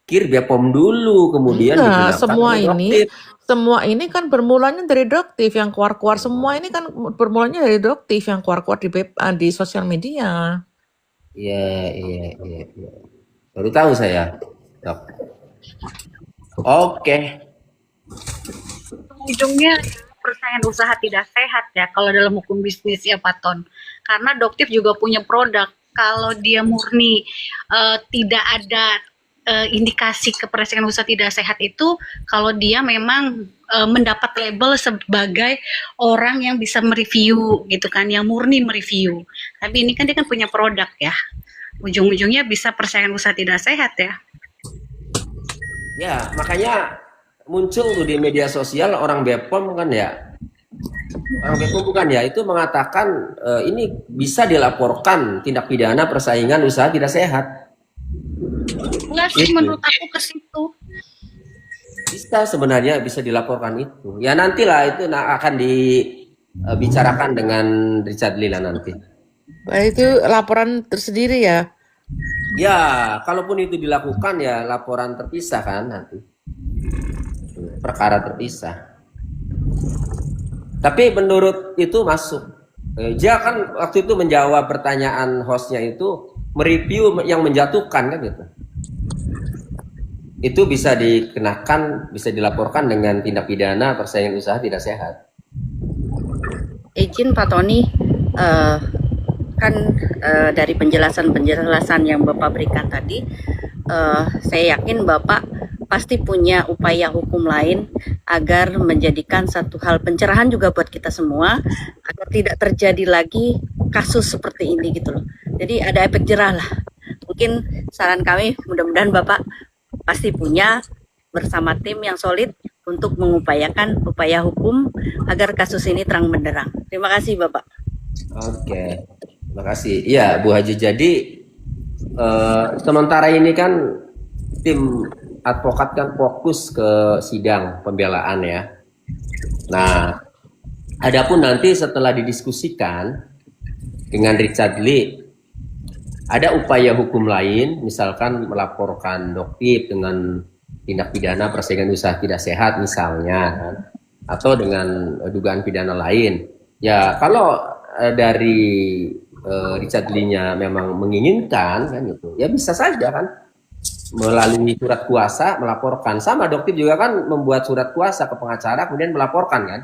pikir BPOM dulu, kemudian Enggak, digunakan oleh Doktif. semua ini kan bermulanya dari Doktif yang keluar-keluar, semua ini kan bermulanya dari Doktif yang keluar-keluar di sosial media. Iya, iya, iya, iya. Baru tahu saya, Dok. Oke. Ujungnya persaingan usaha tidak sehat ya kalau dalam hukum bisnis ya Pak Ton. Karena Doktif juga punya produk. Kalau dia murni tidak ada indikasi kepersaingan usaha tidak sehat itu, kalau dia memang mendapat label sebagai orang yang bisa mereview gitu kan, yang murni mereview. Tapi ini kan dia kan punya produk ya. Ujung-ujungnya bisa persaingan usaha tidak sehat ya. Ya, makanya muncul tuh di media sosial orang BPOM kan ya. Orang BPOM bukan ya, itu mengatakan ini bisa dilaporkan tindak pidana persaingan usaha tidak sehat. Enggak sih, Itu menurut aku ke situ. bisa sebenarnya bisa dilaporkan itu. Ya nantilah itu akan dibicarakan dengan Richard Lila nanti. Nah, itu laporan tersendiri ya. Ya, kalaupun itu dilakukan ya laporan terpisah kan nanti. Perkara terpisah. Tapi menurut itu masuk. Dia kan waktu itu menjawab pertanyaan hostnya itu mereview yang menjatuhkan kan gitu. Itu bisa dikenakan, bisa dilaporkan dengan tindak pidana persaingan usaha tidak sehat. Izin Pak Tony, kan dari penjelasan-penjelasan yang Bapak berikan tadi, saya yakin Bapak pasti punya upaya hukum lain agar menjadikan satu hal pencerahan juga buat kita semua, agar tidak terjadi lagi kasus seperti ini gitu loh. Jadi ada efek jerah lah. Mungkin saran kami, mudah-mudahan Bapak pasti punya bersama tim yang solid untuk mengupayakan upaya hukum agar kasus ini terang benderang. Terima kasih Bapak. Oke, terima kasih. Iya, Bu Haji. Jadi sementara ini kan tim advokat kan fokus ke sidang pembelaan ya. Nah, adapun nanti setelah didiskusikan dengan Richard Lee, ada upaya hukum lain, misalkan melaporkan Doktif dengan tindak pidana persaingan usaha tidak sehat misalnya, kan? Atau dengan dugaan pidana lain. Ya, kalau dari Richard Lee-nya memang menginginkan kan gitu, ya bisa saja kan melalui surat kuasa melaporkan. Sama Doktif juga kan membuat surat kuasa ke pengacara kemudian melaporkan kan.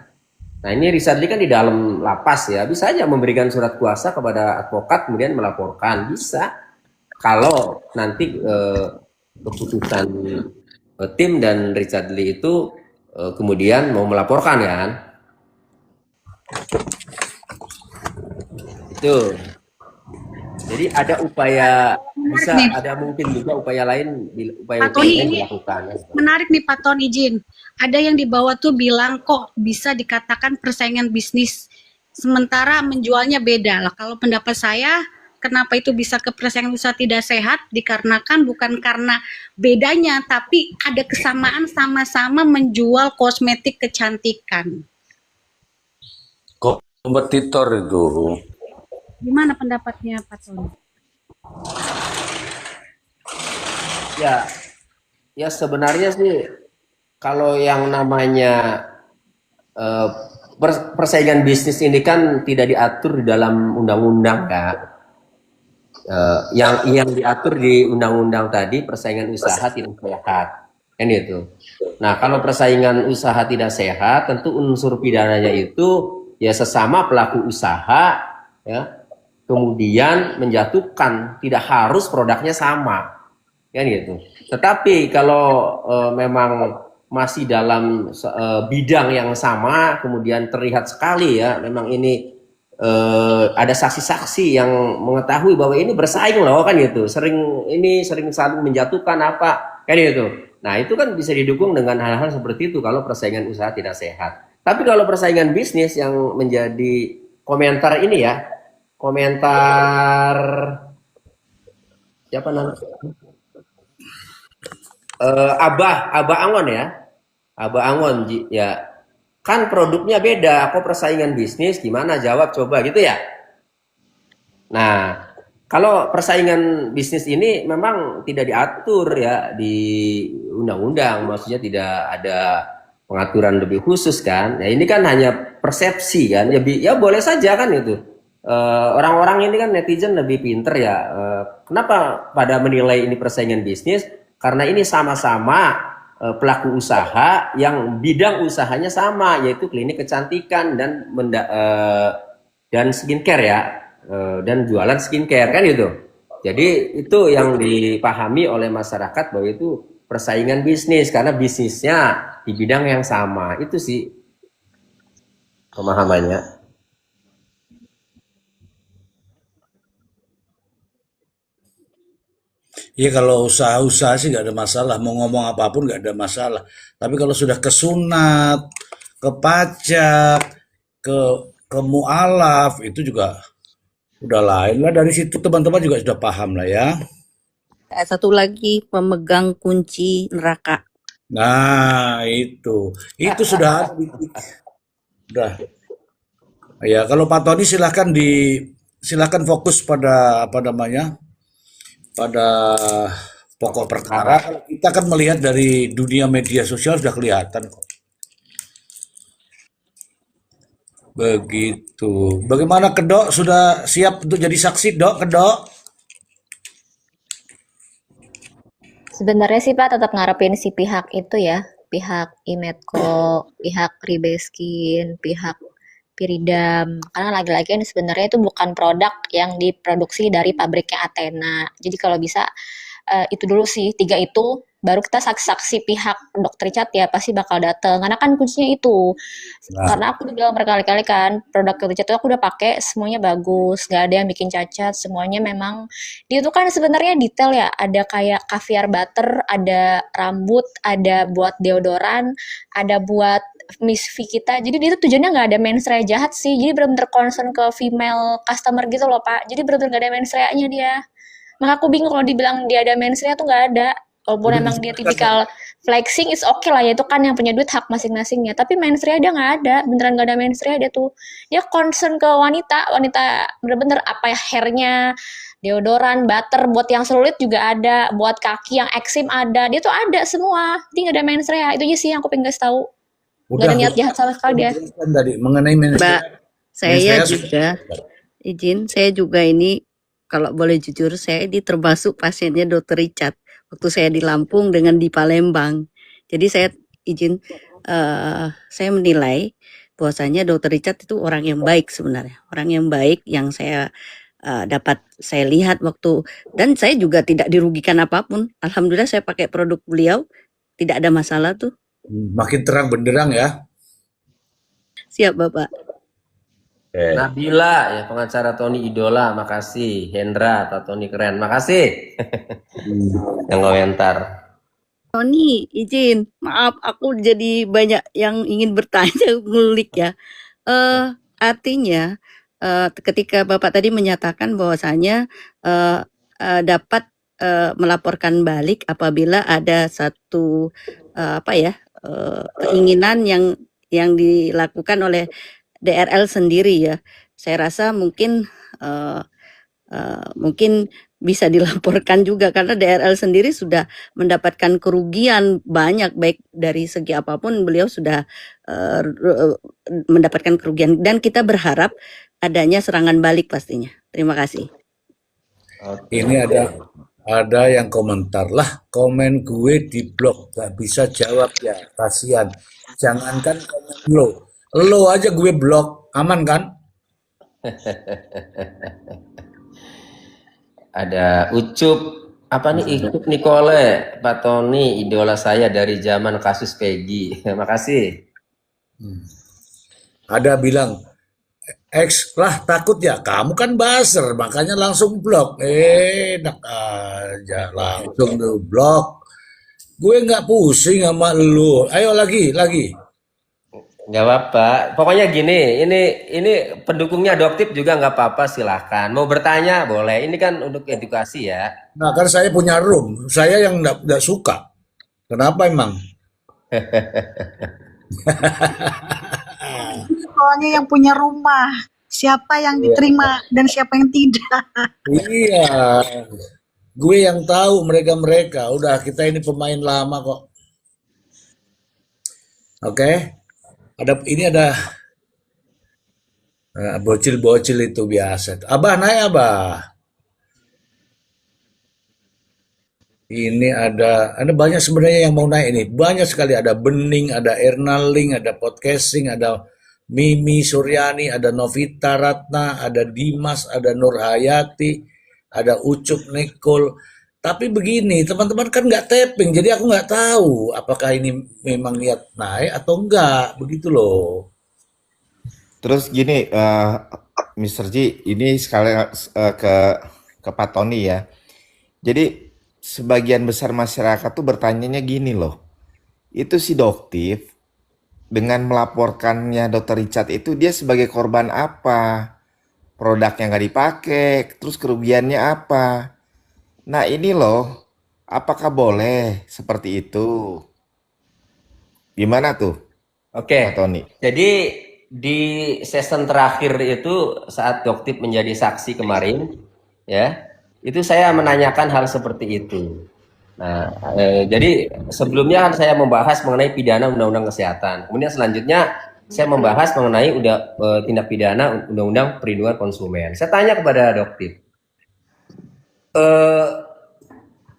Nah ini Richard Lee kan di dalam lapas ya, bisa aja memberikan surat kuasa kepada advokat kemudian melaporkan, bisa. Kalau nanti keputusan tim dan Richard Lee itu kemudian mau melaporkan kan. Itu. Jadi ada upaya, bisa ada mungkin juga upaya lain, upaya lain dilakukan. Menarik nih Pak Ton, izin. Ada yang di bawah tuh bilang kok bisa dikatakan persaingan bisnis sementara menjualnya beda lah. Kalau pendapat saya, kenapa itu bisa ke persaingan usaha tidak sehat? Dikarenakan bukan karena bedanya, tapi ada kesamaan sama-sama menjual kosmetik kecantikan. Kompetitor itu. Gimana pendapatnya Pak Ton? Ya sebenarnya sih kalau yang namanya persaingan bisnis ini kan tidak diatur di dalam undang-undang kan. Yang diatur di undang-undang tadi persaingan usaha tidak sehat kan itu. Nah kalau persaingan usaha tidak sehat tentu unsur pidananya itu ya sesama pelaku usaha ya, kemudian menjatuhkan, tidak harus produknya sama kan gitu. Tetapi kalau memang masih dalam bidang yang sama, kemudian terlihat sekali ya memang ini ada saksi-saksi yang mengetahui bahwa ini bersaing loh kan gitu, sering saling menjatuhkan apa kan gitu. Nah itu kan bisa didukung dengan hal-hal seperti itu kalau persaingan usaha tidak sehat. Tapi kalau persaingan bisnis yang menjadi komentar ini ya, komentar siapa namanya? Abah Angon ya. Abah Angon ya. Kan produknya beda, kok persaingan bisnis gimana? Jawab coba gitu ya. Nah, Kalau persaingan bisnis ini memang tidak diatur ya di undang-undang, maksudnya tidak ada pengaturan lebih khusus kan. Ya ini kan hanya persepsi kan. Ya, ya boleh saja kan itu. Orang-orang ini kan netizen lebih pinter ya. Kenapa pada menilai ini persaingan bisnis? Karena ini sama-sama pelaku usaha yang bidang usahanya sama, yaitu klinik kecantikan dan skincare ya. Dan jualan skincare kan gitu. Jadi itu yang dipahami oleh masyarakat bahwa itu persaingan bisnis karena bisnisnya di bidang yang sama. Itu sih pemahamannya. Iya kalau usaha-usaha sih nggak ada masalah, mau ngomong apapun nggak ada masalah. Tapi kalau sudah ke sunat, ke pajak, ke mualaf itu juga udah lain lah. Dari situ teman-teman juga sudah paham lah ya. Satu lagi, pemegang kunci neraka. Nah itu sudah ada udah. Ya kalau Pak Tony silahkan fokus pada apa namanya, pada pokok perkara. Kalau kita kan melihat dari dunia media sosial sudah kelihatan kok. Begitu. Bagaimana Kedok, sudah siap untuk jadi saksi Dok, Kedok? Sebenarnya sih Pak tetap ngarepin si pihak itu ya, pihak Imetco, pihak Ribeskin, pihak Piridam. Karena lagi-lagi ini sebenarnya itu bukan produk yang diproduksi dari pabriknya Athena. Jadi kalau bisa itu dulu sih, 3 itu baru kita saksi-saksi pihak Dokter Richard ya pasti bakal datang. Karena kan kuncinya itu. Nah, Karena aku udah bilang berkali-kali kan, produk Dokter Richard itu aku udah pakai semuanya bagus, nggak ada yang bikin cacat, semuanya memang dia tuh kan sebenarnya detail ya, ada kayak caviar butter, ada rambut, ada buat deodoran, ada buat Miss V kita. Jadi dia tuh tujuannya nggak ada mensrea jahat sih. Jadi benar-benar concern ke female customer gitu loh Pak. Jadi benar-benar nggak ada mensreanya dia. Maka aku bingung kalau dibilang dia ada mensrea tuh nggak ada. Walaupun udah emang dia disepakati. tipikal flexing is oke lah ya, itu kan yang punya duit hak masing-masingnya. Tapi mensrea dia nggak ada, beneran nggak ada mensrea dia tuh. Dia concern ke wanita, wanita bener-bener apa ya hairnya, deodoran, butter, buat yang selulit juga ada, buat kaki yang eksim ada, dia tuh ada semua. Dia nggak ada mensrea, itu aja sih yang aku pengen kasih tahu. Nggak ada Udah niat jahat sama sekali dia. dijelaskan tadi mengenai Mbak, mensrea. saya Mensrea juga saya juga ini kalau boleh jujur saya ini termasuk pasiennya Dokter Richard waktu saya di Lampung dengan di Palembang. Jadi saya izin saya menilai bahwasanya Dokter Richard itu orang yang baik sebenarnya, orang yang baik yang saya dapat saya lihat waktu dan saya juga tidak dirugikan apapun. Alhamdulillah saya pakai produk beliau tidak ada masalah tuh. makin terang benderang ya. Siap Bapak. Nabila ya pengacara Tony idola, makasih. Hendra, Pak Tony keren, makasih. Yang komentar. Tony, izin, maaf aku jadi banyak yang ingin bertanya ngulik ya. Artinya ketika Bapak tadi menyatakan bahwasanya dapat melaporkan balik apabila ada satu keinginan yang dilakukan oleh DRL sendiri ya. Saya rasa mungkin bisa dilaporkan juga karena DRL sendiri sudah mendapatkan kerugian banyak baik dari segi apapun beliau sudah mendapatkan kerugian dan kita berharap adanya serangan balik pastinya. Terima kasih. Ini ada yang komentar lah, komen gue di blog gak bisa jawab ya, kasihan. Jangankan komen lo aja gue blok, aman kan? Ada Ucup, apa nih Ucup Nicole, Pak Tony idola saya dari zaman kasus Peggy. Makasih. Ada bilang, X lah takut ya, kamu kan buzzer, makanya langsung blok. Enak aja, langsung tuh blok. Gue nggak pusing sama lu. Ayo lagi. Nggak apa-apa. Pokoknya gini, ini pendukungnya Adoptif juga nggak apa-apa, silahkan. Mau bertanya boleh. Ini kan untuk edukasi ya. Nah kan saya punya room, saya yang nggak suka. Kenapa emang? Soalnya yang punya rumah. siapa yang Iya. diterima dan siapa yang tidak. Iya. Gue yang tahu mereka-mereka. Udah, kita ini pemain lama kok. Oke. Ada bocil-bocil itu biasa. Abah naik Abah. Ini ada banyak sebenarnya yang mau naik ini. Banyak sekali. Ada Bening, ada Ernaling, ada Podcasting, ada Mimi Suryani, ada Novita Ratna, ada Dimas, ada Nur Hayati, ada Ucup Nicole. Tapi begini, teman-teman kan nggak tapping, jadi aku nggak tahu apakah ini memang niat naik atau enggak, begitu loh. Terus gini, Mr. Ji, ini sekali ke Pak Tony ya. Jadi sebagian besar masyarakat tuh bertanyanya gini loh. Itu si Doktif dengan melaporkannya Dr. Richard itu dia sebagai korban apa? Produknya nggak dipakai, terus kerugiannya apa? Nah ini loh, apakah boleh seperti itu? Gimana tuh, Oke, Pak Tony? jadi di season terakhir itu saat Doktip menjadi saksi kemarin, ya, itu saya menanyakan hal seperti itu. Nah, jadi sebelumnya kan saya membahas mengenai pidana Undang-Undang Kesehatan. Kemudian selanjutnya saya membahas mengenai tindak pidana Undang-Undang Perlindungan Konsumen. Saya tanya kepada Doktip,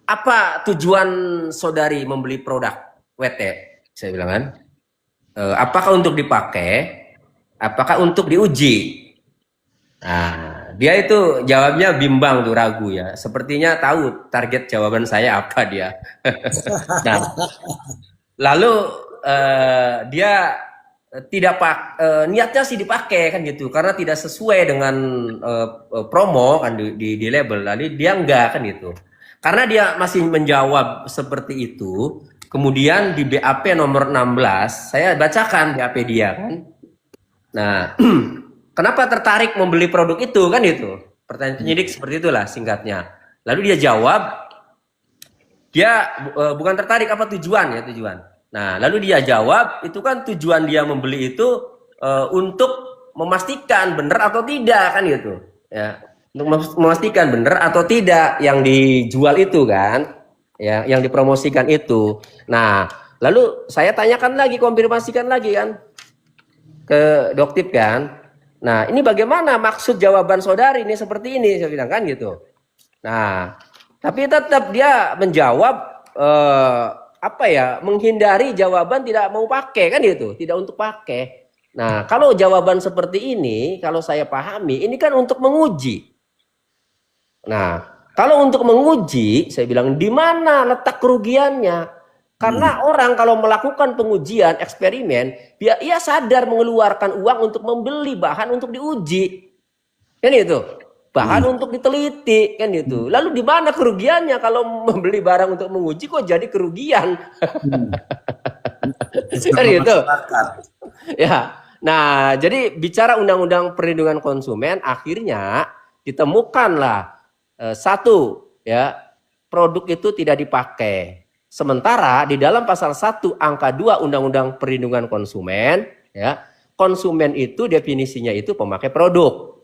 apa tujuan saudari membeli produk WT? Saya bilang kan, apakah untuk dipakai? Apakah untuk diuji? Nah, dia itu jawabnya bimbang tuh, ragu ya. Sepertinya tahu target jawaban saya apa dia. Nah, lalu dia tidak niatnya sih dipakai kan gitu, karena tidak sesuai dengan promo kan di label. Lalu dia enggak kan gitu. Karena dia masih menjawab seperti itu, kemudian di BAP nomor 16, saya bacakan BAP dia kan. Nah, kenapa tertarik membeli produk itu kan itu? Pertanyaan penyidik seperti itulah singkatnya. Lalu dia jawab, dia bukan tertarik, apa tujuan ya, tujuan. Nah, lalu dia jawab, itu kan tujuan dia membeli itu untuk memastikan benar atau tidak kan gitu. Ya, untuk memastikan benar atau tidak yang dijual itu kan, ya, yang dipromosikan itu. Nah, lalu saya tanyakan lagi, konfirmasikan lagi kan ke Doktip kan. Nah, ini bagaimana maksud jawaban saudari ini seperti ini, saya bilang kan gitu. Nah, tapi tetap dia menjawab apa ya, menghindari jawaban tidak mau pakai kan gitu, tidak untuk pakai. Nah, kalau jawaban seperti ini, kalau saya pahami, ini kan untuk menguji. Nah, kalau untuk menguji, saya bilang di mana letak kerugiannya? Karena orang kalau melakukan pengujian, eksperimen, ia sadar mengeluarkan uang untuk membeli bahan untuk diuji. Kan itu. Bahan untuk diteliti, kan itu. Lalu di mana kerugiannya kalau membeli barang untuk menguji kok jadi kerugian? Kan itu. Ya. Nah, jadi bicara Undang-Undang Perlindungan Konsumen, akhirnya ditemukanlah satu ya, produk itu tidak dipakai. Sementara di dalam pasal 1 angka 2 Undang-Undang Perlindungan Konsumen, ya, konsumen itu definisinya itu pemakai produk.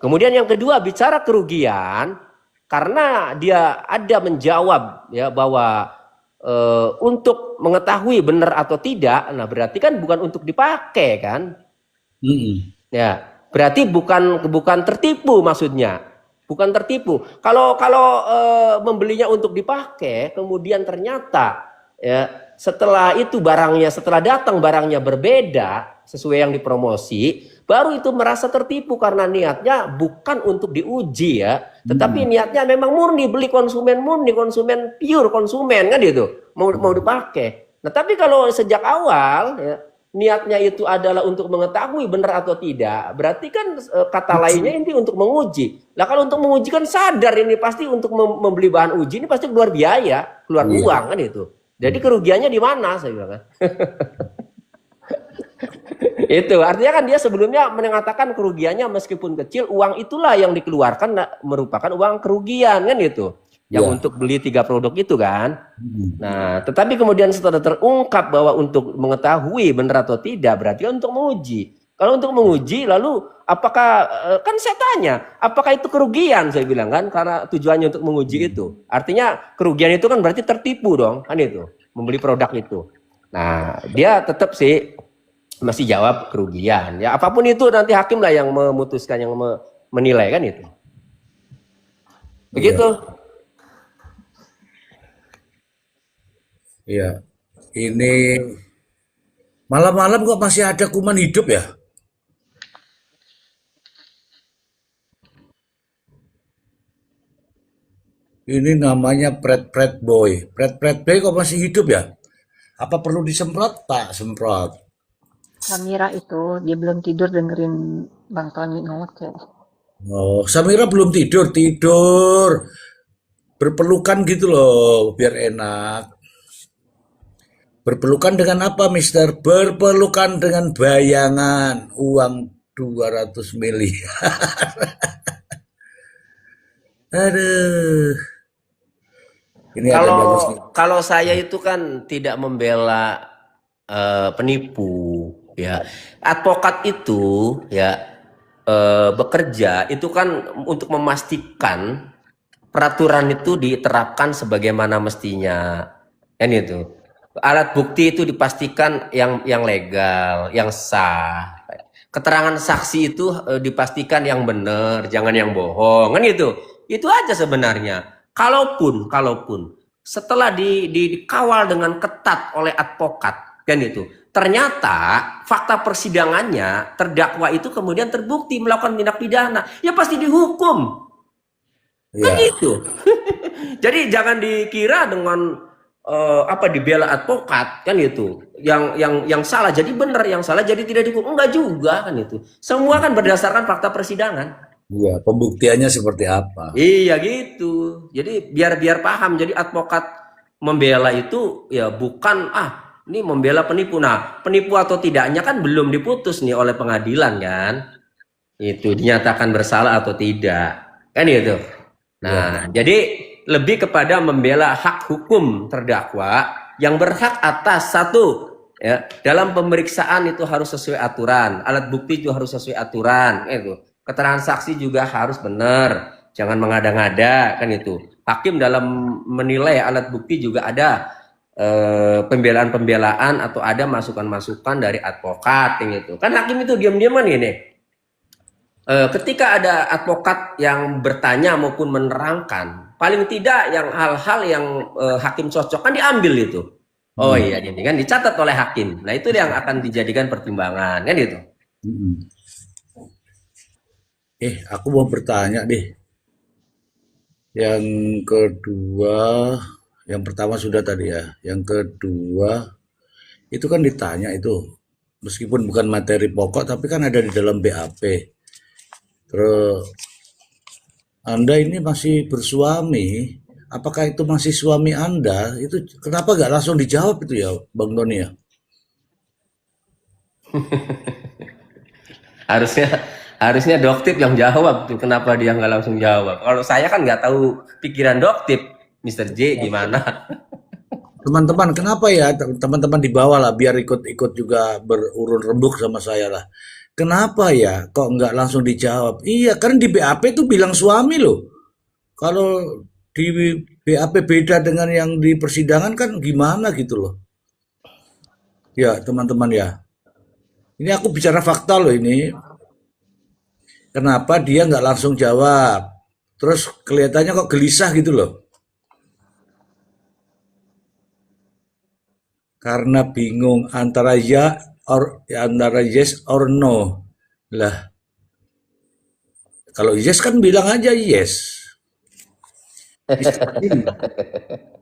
Kemudian yang kedua bicara kerugian, karena dia ada menjawab ya bahwa untuk mengetahui benar atau tidak, nah berarti kan bukan untuk dipakai kan? Ya, berarti bukan tertipu maksudnya. Bukan tertipu. Kalau membelinya untuk dipakai, kemudian ternyata ya setelah itu barangnya, setelah datang barangnya berbeda sesuai yang dipromosi, baru itu merasa tertipu karena niatnya bukan untuk diuji ya, tetapi niatnya memang murni beli konsumen pure konsumen kan gitu, mau dipakai. Nah tapi kalau sejak awal ya, niatnya itu adalah untuk mengetahui benar atau tidak, berarti kan kata lainnya ini untuk menguji. Nah kalau untuk menguji kan sadar ini pasti untuk membeli bahan uji ini pasti keluar biaya, keluar uang kan itu. Jadi kerugiannya di mana saya bilang kan? Itu artinya kan dia sebelumnya mengatakan kerugiannya meskipun kecil, uang itulah yang dikeluarkan merupakan uang kerugian kan itu. Yang untuk beli 3 produk itu kan. Nah, tetapi kemudian setelah terungkap bahwa untuk mengetahui benar atau tidak, berarti untuk menguji. Kalau untuk menguji, lalu apakah kan saya tanya, apakah itu kerugian? Saya bilang kan, karena tujuannya untuk menguji itu. Artinya kerugian itu kan berarti tertipu dong, kan itu, membeli produk itu. Nah, dia tetap sih masih jawab kerugian. Ya apapun itu nanti hakim lah yang memutuskan, yang menilai kan itu. Begitu. Iya. Ini malam-malam kok masih ada kuman hidup ya? Ini namanya Pret Boy. Pret Boy kok masih hidup ya? Apa perlu disemprot? Pak, semprot. Samira itu dia belum tidur dengerin Bang Tony ngoceh. Oh, Samira belum tidur, tidur. Berpelukan gitu loh, biar enak. Berpelukan dengan apa, Mister? Berpelukan dengan bayangan uang 200 miliar. Aduh. Ini ada bagus nih. Kalau saya itu kan tidak membela penipu, ya. Advokat itu ya bekerja itu kan untuk memastikan peraturan itu diterapkan sebagaimana mestinya, kan itu. Alat bukti itu dipastikan yang legal, yang sah. Keterangan saksi itu dipastikan yang benar, jangan yang bohong, kan gitu. Itu aja sebenarnya. Kalaupun setelah dikawal dengan ketat oleh advokat, kan itu, ternyata fakta persidangannya terdakwa itu kemudian terbukti melakukan tindak pidana, ya pasti dihukum, kan Ya, gitu. Jadi jangan dikira dengan dibela advokat, kan itu, yang salah jadi benar, yang salah jadi tidak dihukum, enggak juga, kan itu. Semua kan berdasarkan fakta persidangan. iya. Pembuktiannya seperti apa? Iya gitu. Jadi biar paham. Jadi advokat membela itu ya bukan ini membela penipu. Nah, penipu atau tidaknya kan belum diputus nih oleh pengadilan kan. Itu dinyatakan bersalah atau tidak. Kan itu. Nah, jadi lebih kepada membela hak hukum terdakwa yang berhak atas satu, ya, dalam pemeriksaan itu harus sesuai aturan, alat bukti juga harus sesuai aturan, itu. Keterangan saksi juga harus benar, jangan mengada-ngada, kan itu. Hakim dalam menilai alat bukti juga ada pembelaan-pembelaan atau ada masukan-masukan dari advokat, gitu. Kan hakim itu diam-diaman ini. Ketika ada advokat yang bertanya maupun menerangkan, paling tidak yang hal-hal yang hakim cocok kan diambil itu. Oh iya, ini kan dicatat oleh hakim. Nah itu yang akan dijadikan pertimbangan, kan itu. Aku mau bertanya deh. Yang kedua, yang pertama sudah tadi ya. Yang kedua, itu kan ditanya itu. Meskipun bukan materi pokok, tapi kan ada di dalam BAP. Terus, Anda ini masih bersuami. Apakah itu masih suami Anda? Itu kenapa nggak langsung dijawab itu ya, Bang Doni ya? Harusnya Doktip yang jawab tuh, kenapa dia nggak langsung jawab. Kalau saya kan nggak tahu pikiran Doktip, Mr. J gimana. Teman-teman, kenapa ya teman-teman di bawah lah, biar ikut-ikut juga berurun rembuk sama saya lah. Kenapa ya kok nggak langsung dijawab? Iya, karena di BAP itu bilang suami loh. Kalau di BAP beda dengan yang di persidangan kan gimana gitu loh. Ya, teman-teman ya. Ini aku bicara fakta loh ini. Kenapa dia nggak langsung jawab? Terus kelihatannya kok gelisah gitu loh. Karena bingung antara antara yes or no. Lah, kalau yes kan bilang aja yes.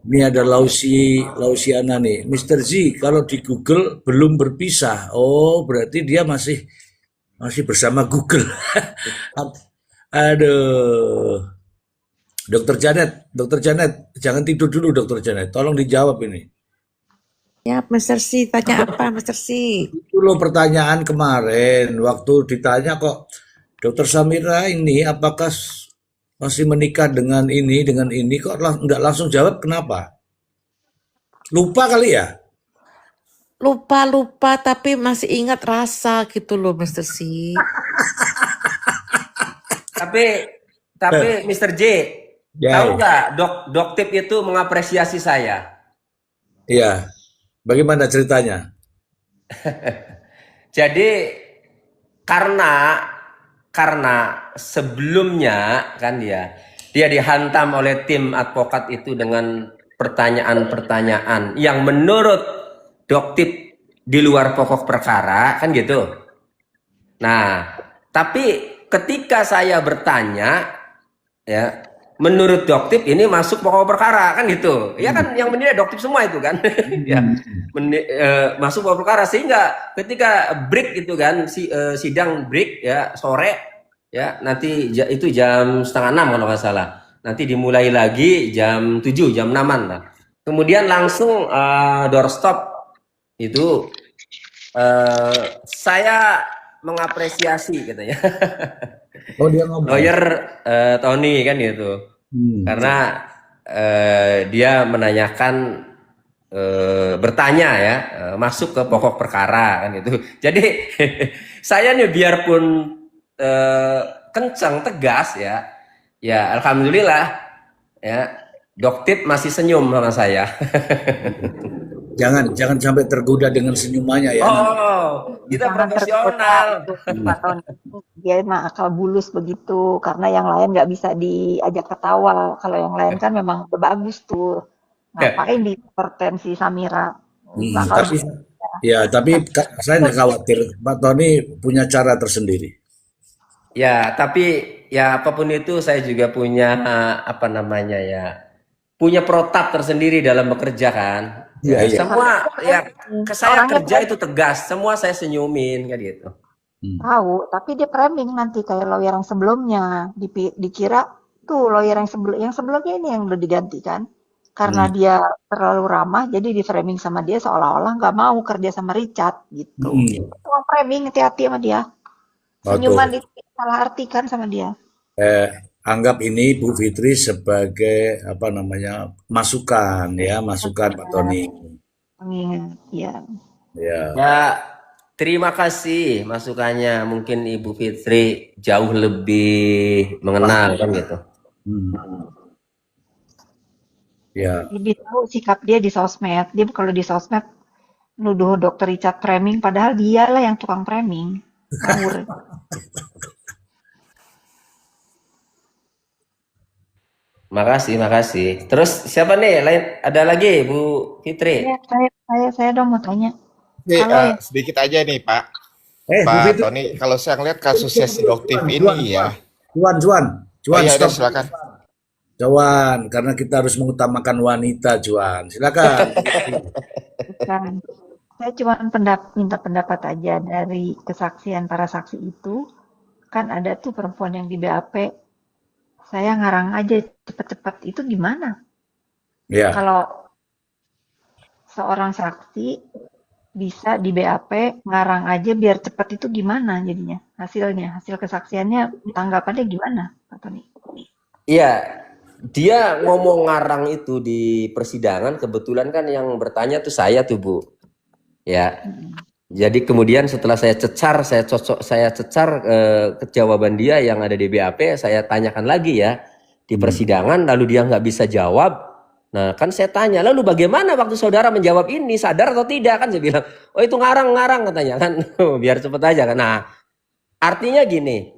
Ini ada Lausiana nih. Mr. Z, kalau di Google belum berpisah. Oh, berarti dia masih bersama Google. Aduh. Dokter Janet, jangan tidur dulu Dokter Janet. Tolong dijawab ini. Ya, Mr. C, tanya apa, Mr. C? Itu loh pertanyaan kemarin. Waktu ditanya kok, Dokter Samira ini apakah masih menikah dengan ini, kok nggak langsung jawab, kenapa? Lupa kali ya? lupa-lupa tapi masih ingat rasa gitu loh, Mr. C. Tapi Mr. J, tahu Ya, nggak Doktip itu mengapresiasi saya. iya. Bagaimana ceritanya? Jadi karena sebelumnya kan dia dihantam oleh tim advokat itu dengan pertanyaan-pertanyaan yang menurut Doktip di luar pokok perkara kan gitu. Nah, tapi ketika saya bertanya ya, menurut Doktip ini masuk pokok perkara kan gitu. Ya kan yang menilai Doktip semua itu kan. Ya, masuk pokok perkara sehingga ketika break itu kan sidang break ya sore ya, nanti itu jam 5:30 kalau nggak salah. Nanti dimulai lagi jam 7, jam 6-an lah. Kemudian langsung doorstop itu saya mengapresiasi katanya. Oh, dia ngomong. Lawyer Tony kan gitu. Karena dia menanyakan bertanya ya, masuk ke pokok perkara kan gitu. Jadi saya nih biarpun kencang tegas ya alhamdulillah ya, Doktip masih senyum sama saya. Jangan sampai tergoda dengan senyumannya ya. Oh, kita Jangan profesional. tergoda, Pak Tony. Dia mah akal bulus begitu, karena yang lain nggak bisa diajak ketawa. Kalau yang lain kan memang udah bagus tuh. Ngapain dipertensi Samira? Tapi saya nggak khawatir. Pak Tony punya cara tersendiri. Ya, tapi ya apapun itu saya juga punya apa namanya ya, punya protap tersendiri dalam bekerja kan. Iya, iya. Semua ya saya Orangnya kerja itu tegas, semua saya senyumin kan gitu. tahu, tapi dia framing nanti kayak lawyer yang sebelumnya. Dikira tuh lawyer yang sebelumnya ini yang udah digantikan. Karena dia terlalu ramah, jadi di framing sama dia seolah-olah nggak mau kerja sama Richard gitu. Tukang framing, hati-hati sama dia. Senyuman salah artikan sama dia. Anggap ini Bu Fitri sebagai apa namanya masukan Pak Tony. Iya. Ya, terima kasih masukannya. Mungkin Ibu Fitri jauh lebih mengenal kan gitu. Ya. Lebih tahu sikap dia di sosmed. Dia kalau di sosmed nuduh Dr. Richard framing, padahal dialah yang tukang framing. Ngawur. Makasih. Terus siapa nih? Ada lagi Bu Fitri? Ya, saya dong mau tanya. Sedikit aja nih Pak. Bu Pak Fitri. Tony, kalau saya ngeliat kasusnya si Doktip ini ya. Juan, iya, stop. silakan. Juan, karena kita harus mengutamakan wanita, Juan. Silakan. Bukan. Saya cuma minta pendapat aja dari kesaksian para saksi itu. Kan ada tuh perempuan yang di BAP. Saya ngarang aja cepet-cepet. Itu gimana? Ya. Kalau seorang saksi bisa di BAP ngarang aja biar cepet, itu gimana jadinya? Hasil kesaksiannya, tanggapannya gimana, Pak Tony? Iya, dia ngomong ngarang itu di persidangan, kebetulan kan yang bertanya tuh saya tuh Bu. Ya. Jadi kemudian setelah saya cecar jawaban dia yang ada di BAP, saya tanyakan lagi ya di persidangan, lalu dia nggak bisa jawab. Nah kan saya tanya, lalu bagaimana waktu saudara menjawab ini, sadar atau tidak? Kan saya bilang, oh itu ngarang katanya kan, biar cepet aja kan. Nah artinya gini,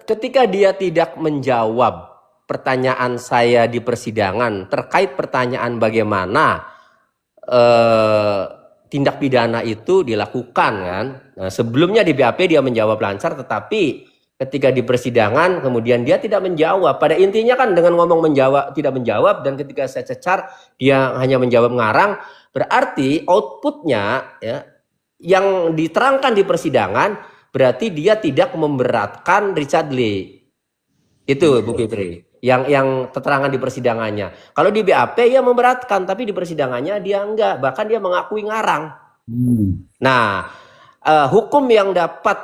ketika dia tidak menjawab pertanyaan saya di persidangan terkait pertanyaan bagaimana tindak pidana itu dilakukan kan. Nah, sebelumnya di BAP dia menjawab lancar, tetapi ketika di persidangan kemudian dia tidak menjawab. Pada intinya kan dengan ngomong tidak menjawab, dan ketika saya cecar dia hanya menjawab ngarang, berarti outputnya ya yang diterangkan di persidangan berarti dia tidak memberatkan Richard Lee. Itu Bu Fitri. Yang keterangan di persidangannya. Kalau di BAP ya memberatkan, tapi di persidangannya dia enggak, bahkan dia mengakui ngarang. Nah, hukum yang dapat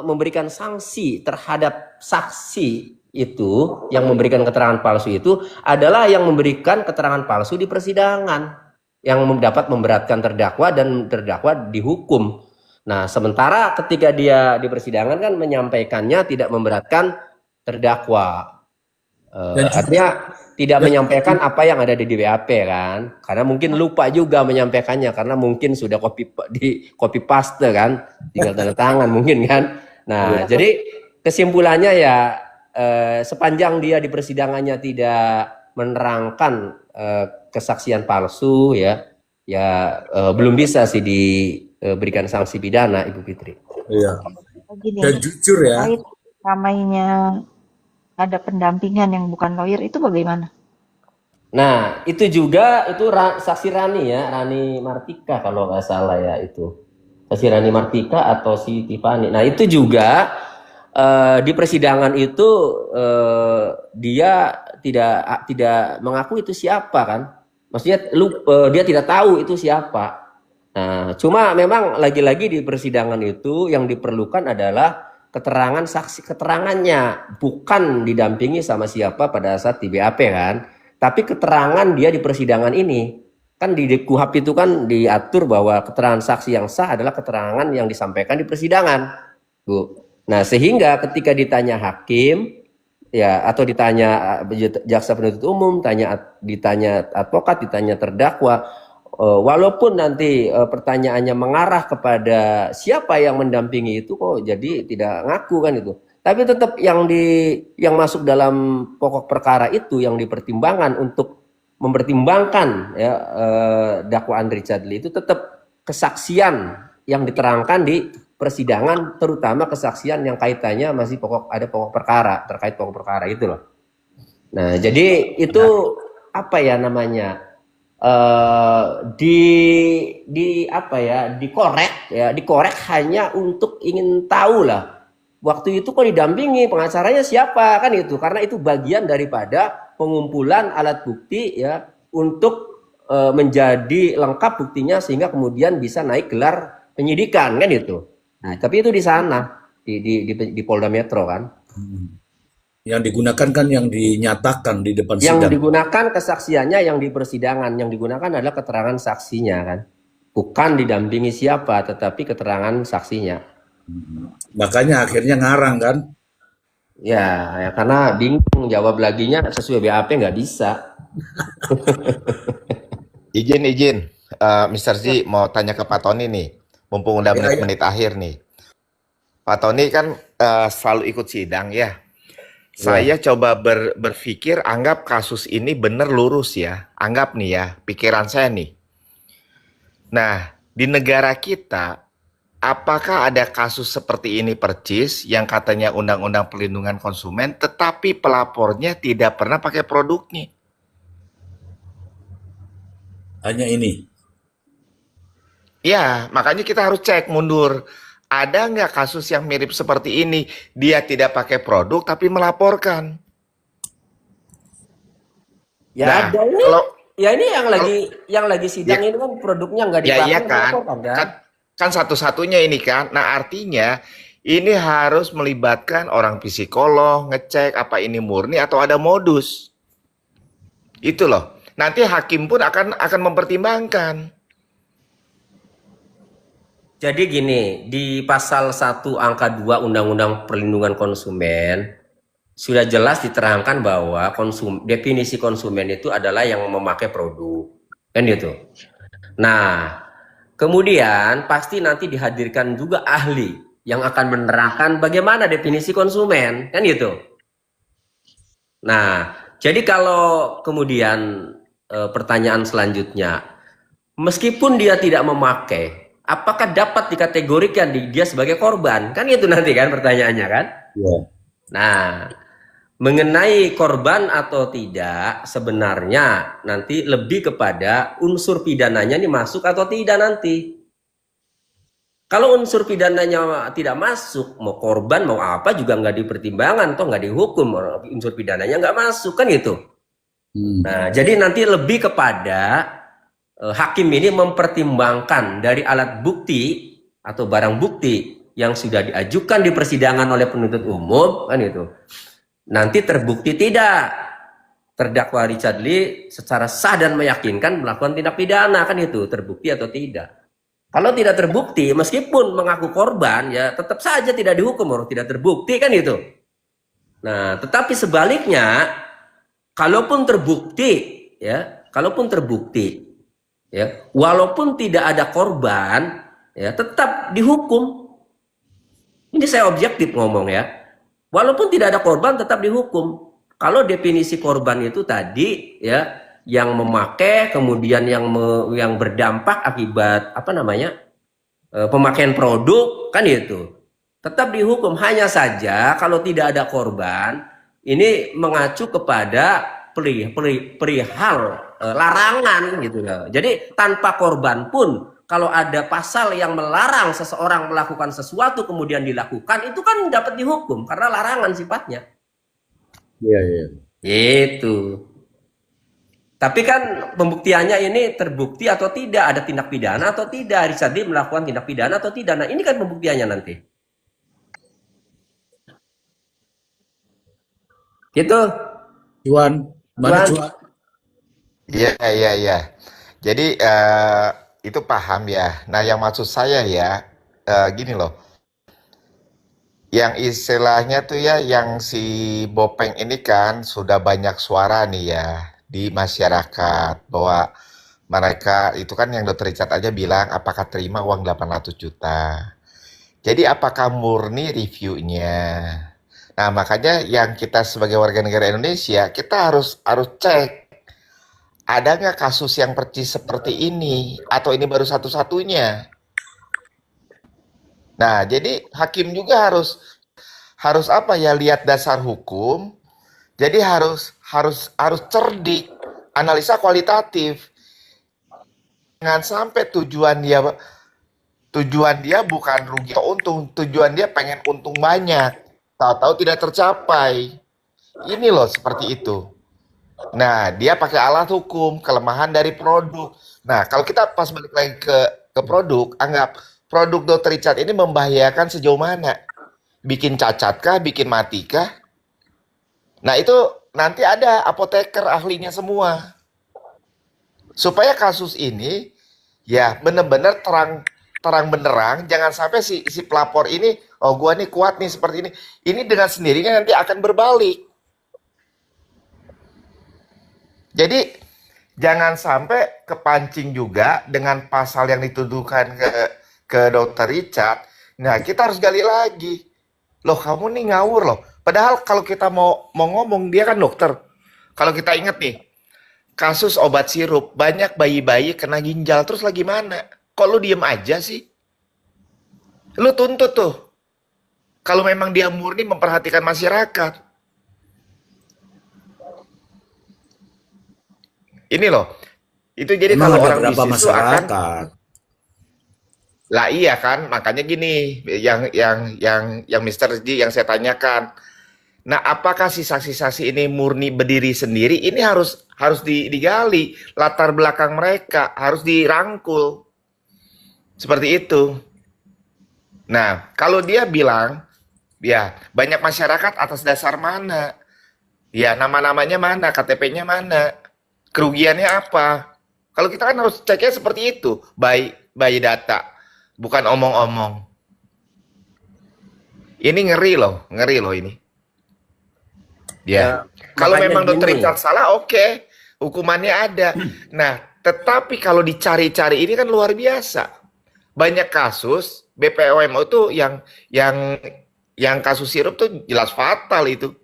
memberikan sanksi terhadap saksi itu, yang memberikan keterangan palsu itu adalah yang memberikan keterangan palsu di persidangan. yang dapat memberatkan terdakwa dan terdakwa dihukum. Nah, sementara ketika dia di persidangan kan menyampaikannya tidak memberatkan terdakwa. Artinya tidak menyampaikan apa yang ada di BAP kan, karena mungkin lupa juga menyampaikannya karena mungkin sudah copy paste kan, tinggal tanda tangan mungkin kan. Nah, jadi kesimpulannya ya sepanjang dia di persidangannya tidak menerangkan kesaksian palsu ya belum bisa sih diberikan sanksi pidana, Ibu Fitri. Iya. Gini, Dan jujur ya, terkait ramainya ada pendampingan yang bukan lawyer itu bagaimana? Nah, itu juga itu saksi Rani ya, Rani Martika kalau nggak salah ya itu. Saksi Rani Martika atau si Tiffany. Nah, itu juga di persidangan itu dia tidak mengaku itu siapa kan. Maksudnya dia tidak tahu itu siapa. Nah, cuma memang lagi-lagi di persidangan itu yang diperlukan adalah keterangan saksi, keterangannya, bukan didampingi sama siapa pada saat di BAP kan, tapi keterangan dia di persidangan ini. Kan di KUHP itu kan diatur bahwa keterangan saksi yang sah adalah keterangan yang disampaikan di persidangan, Bu. Nah, sehingga ketika ditanya hakim ya atau ditanya jaksa penuntut umum, ditanya advokat, ditanya terdakwa, walaupun nanti pertanyaannya mengarah kepada siapa yang mendampingi itu kok jadi tidak ngaku kan itu. Tapi tetap yang masuk dalam pokok perkara itu yang dipertimbangkan untuk mempertimbangkan ya dakwaan Richard Lee itu tetap kesaksian yang diterangkan di persidangan, terutama kesaksian yang kaitannya masih ada pokok perkara, terkait pokok perkara itu loh. Nah, jadi itu apa ya namanya? Dikorek hanya untuk ingin tahu lah waktu itu kok didampingi pengacaranya siapa kan itu, karena itu bagian daripada pengumpulan alat bukti ya untuk menjadi lengkap buktinya sehingga kemudian bisa naik gelar penyidikan kan itu. Nah, tapi itu di sana di Polda Metro kan. Yang digunakan kan yang dinyatakan di depan Yang sidang. digunakan kesaksiannya yang di persidangan, yang digunakan adalah keterangan saksinya kan. Bukan didampingi siapa, tetapi keterangan saksinya. Makanya akhirnya ngarang kan. Ya karena bingung jawab laginya sesuai BAP nggak bisa. Izin, Mr. Z mau tanya ke Pak Tony nih, mumpung udah menit-menit akhir nih. Pak Tony kan selalu ikut sidang ya. Saya coba berpikir, anggap kasus ini bener lurus ya. Anggap nih ya, pikiran saya nih. Nah, di negara kita, apakah ada kasus seperti ini percis yang katanya Undang-Undang Perlindungan Konsumen, tetapi pelapornya tidak pernah pakai produknya? Hanya ini. Ya, makanya kita harus cek mundur. Ada nggak kasus yang mirip seperti ini? Dia tidak pakai produk tapi melaporkan. Ya Nah, ada ini. Ya ini yang lagi sidang ini kan produknya nggak dipakai. iya kan? Kan satu-satunya ini kan. Nah, artinya ini harus melibatkan orang psikolog, ngecek apa ini murni atau ada modus. Itu loh. Nanti hakim pun akan mempertimbangkan. Jadi gini, di pasal 1 angka 2 Undang-Undang Perlindungan Konsumen sudah jelas diterangkan bahwa definisi konsumen itu adalah yang memakai produk. Kan gitu. Nah, kemudian pasti nanti dihadirkan juga ahli yang akan menerangkan bagaimana definisi konsumen, kan gitu. Nah, jadi kalau kemudian pertanyaan selanjutnya, meskipun dia tidak memakai, apakah dapat dikategorikan dia sebagai korban? Kan itu nanti kan pertanyaannya kan? Ya. Nah, mengenai korban atau tidak sebenarnya nanti lebih kepada unsur pidananya ini masuk atau tidak nanti. Kalau unsur pidananya tidak masuk, mau korban mau apa juga nggak dipertimbangkan, toh nggak dihukum, unsur pidananya nggak masuk kan gitu. Nah, jadi nanti lebih kepada hakim ini mempertimbangkan dari alat bukti atau barang bukti yang sudah diajukan di persidangan oleh penuntut umum kan itu. Nanti terbukti tidak terdakwa Richard Lee secara sah dan meyakinkan melakukan tindak pidana, kan itu terbukti atau tidak. Kalau tidak terbukti, meskipun mengaku korban, ya tetap saja tidak dihukum, orang tidak terbukti, kan itu. Nah, tetapi sebaliknya, kalaupun terbukti, ya, walaupun tidak ada korban, ya tetap dihukum. Ini saya objektif ngomong ya. Walaupun tidak ada korban tetap dihukum. Kalau definisi korban itu tadi ya, yang memakai kemudian yang berdampak akibat apa namanya? Pemakaian produk, kan itu. Tetap dihukum. Hanya saja kalau tidak ada korban, ini mengacu kepada perihal larangan gitu loh. Jadi tanpa korban pun kalau ada pasal yang melarang seseorang melakukan sesuatu kemudian dilakukan, itu kan dapat dihukum karena larangan sifatnya. Iya, iya. Itu. Tapi kan pembuktiannya ini terbukti atau tidak, ada tindak pidana atau tidak, Richard Lee melakukan tindak pidana atau tidak. Nah, ini kan pembuktiannya nanti. Gitu. Cuan, mana Cuan? Iya. Jadi itu paham ya. Nah, yang maksud saya ya gini loh. Yang istilahnya tuh ya, yang si Bopeng ini kan sudah banyak suara nih ya di masyarakat bahwa mereka itu kan yang Dr. Richard aja bilang apakah terima uang 800 juta. Jadi apakah murni reviewnya? Nah, makanya yang kita sebagai warga negara Indonesia kita harus cek ada nggak kasus yang percis seperti ini atau ini baru satu-satunya. Nah, jadi hakim juga harus apa ya, lihat dasar hukum. Jadi harus cerdik, analisa kualitatif. Jangan sampai tujuan dia bukan rugi atau untung, tujuan dia pengen untung banyak. Tahu-tahu tidak tercapai. Ini loh seperti itu. Nah, dia pakai alat hukum, kelemahan dari produk. Nah, kalau kita pas balik lagi ke produk, anggap produk Dr. Richard ini membahayakan sejauh mana? Bikin cacat kah? Bikin mati kah? Nah, itu nanti ada apoteker ahlinya semua. Supaya kasus ini ya benar-benar terang benderang, jangan sampai si pelapor ini, oh gua nih kuat nih seperti ini. Ini dengan sendirinya nanti akan berbalik. Jadi jangan sampai kepancing juga dengan pasal yang dituduhkan ke Dr. Richard. Nah, kita harus gali lagi. Loh, kamu nih ngawur loh. Padahal kalau kita mau ngomong, dia kan dokter. Kalau kita ingat nih, kasus obat sirup, banyak bayi-bayi kena ginjal, terus lagi mana? Kok lu diem aja sih? Lu tuntut tuh. Kalau memang dia murni memperhatikan masyarakat. Ini loh. Itu jadi Emang kalau ada orang berapa bisnis tuh akan masyarakat? lah iya kan, makanya gini, yang Mr. G yang saya tanyakan. Nah, apakah si saksi-saksi ini murni berdiri sendiri? Ini harus digali latar belakang mereka, harus dirangkul. Seperti itu. Nah, kalau dia bilang, ya banyak masyarakat atas dasar mana? Ya nama-namanya mana, KTP-nya mana, kerugiannya apa? Kalau kita kan harus ceknya seperti itu, by data, bukan omong-omong. Ini ngeri loh ini. Ya, kalau makanya memang Dr. gini. Richard salah, oke, hukumannya ada. Nah, tetapi kalau dicari-cari ini kan luar biasa. Banyak kasus BPOM itu yang kasus sirup tuh jelas fatal itu.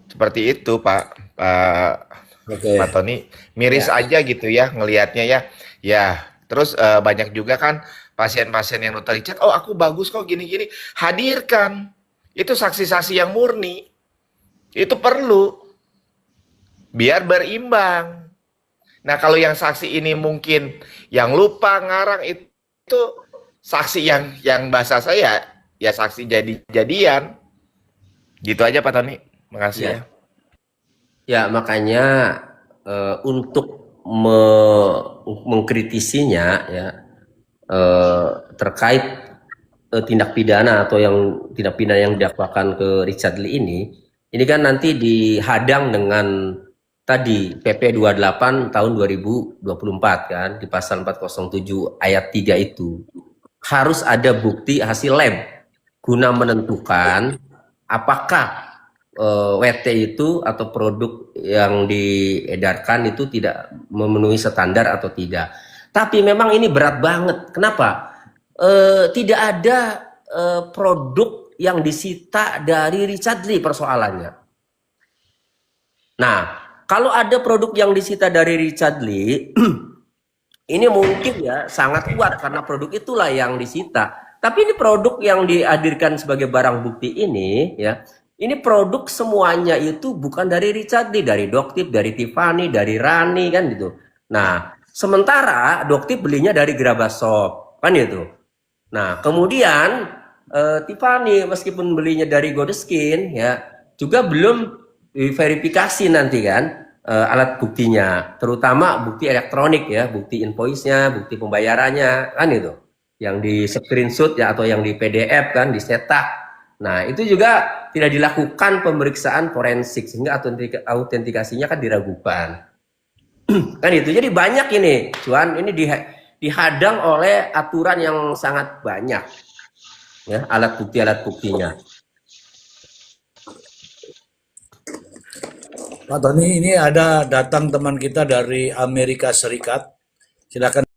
Seperti itu, Pak Oke. Tony. Miris aja gitu ya ngelihatnya ya. Ya, terus banyak juga kan pasien-pasien yang Dr. Richard, oh aku bagus kok gini-gini. Hadirkan. Itu saksi-saksi yang murni. Itu perlu. Biar berimbang. Nah, kalau yang saksi ini mungkin yang lupa ngarang, itu saksi yang bahasa saya ya saksi jadi-jadian. Gitu aja Pak Tony. Makasih ya. Ya, makanya untuk mengkritisinya ya terkait tindak pidana atau tindak pidana yang didakwakan ke Richard Lee ini, Ini kan nanti dihadang dengan tadi PP 28 tahun 2024 kan, di pasal 407 ayat 3 itu. Harus ada bukti hasil lab guna menentukan apakah WT itu atau produk yang diedarkan itu tidak memenuhi standar atau tidak. Tapi memang ini berat banget. Kenapa? Tidak ada produk yang disita dari Richard Lee persoalannya. Nah, kalau ada produk yang disita dari Richard Lee, ini mungkin ya sangat kuat karena produk itulah yang disita. Tapi ini produk yang dihadirkan sebagai barang bukti ini, ya, ini produk semuanya itu bukan dari Richard Lee, dari Doktif, dari Tiffany, dari Rani kan gitu. Nah, sementara Doktif belinya dari Grabashop kan gitu. Nah, kemudian Tiffany meskipun belinya dari Godeskin ya juga belum diverifikasi nanti kan alat buktinya, terutama bukti elektronik ya, bukti invoice-nya, bukti pembayarannya kan itu. Yang di screenshot ya atau yang di PDF kan dicetak. Nah, itu juga tidak dilakukan pemeriksaan forensik sehingga autentikasinya kan diragukan. Kan itu. Jadi banyak ini, cuan ini dihadang oleh aturan yang sangat banyak. Ya, alat buktinya. Pak Tony, ini ada datang teman kita dari Amerika Serikat. Silakan.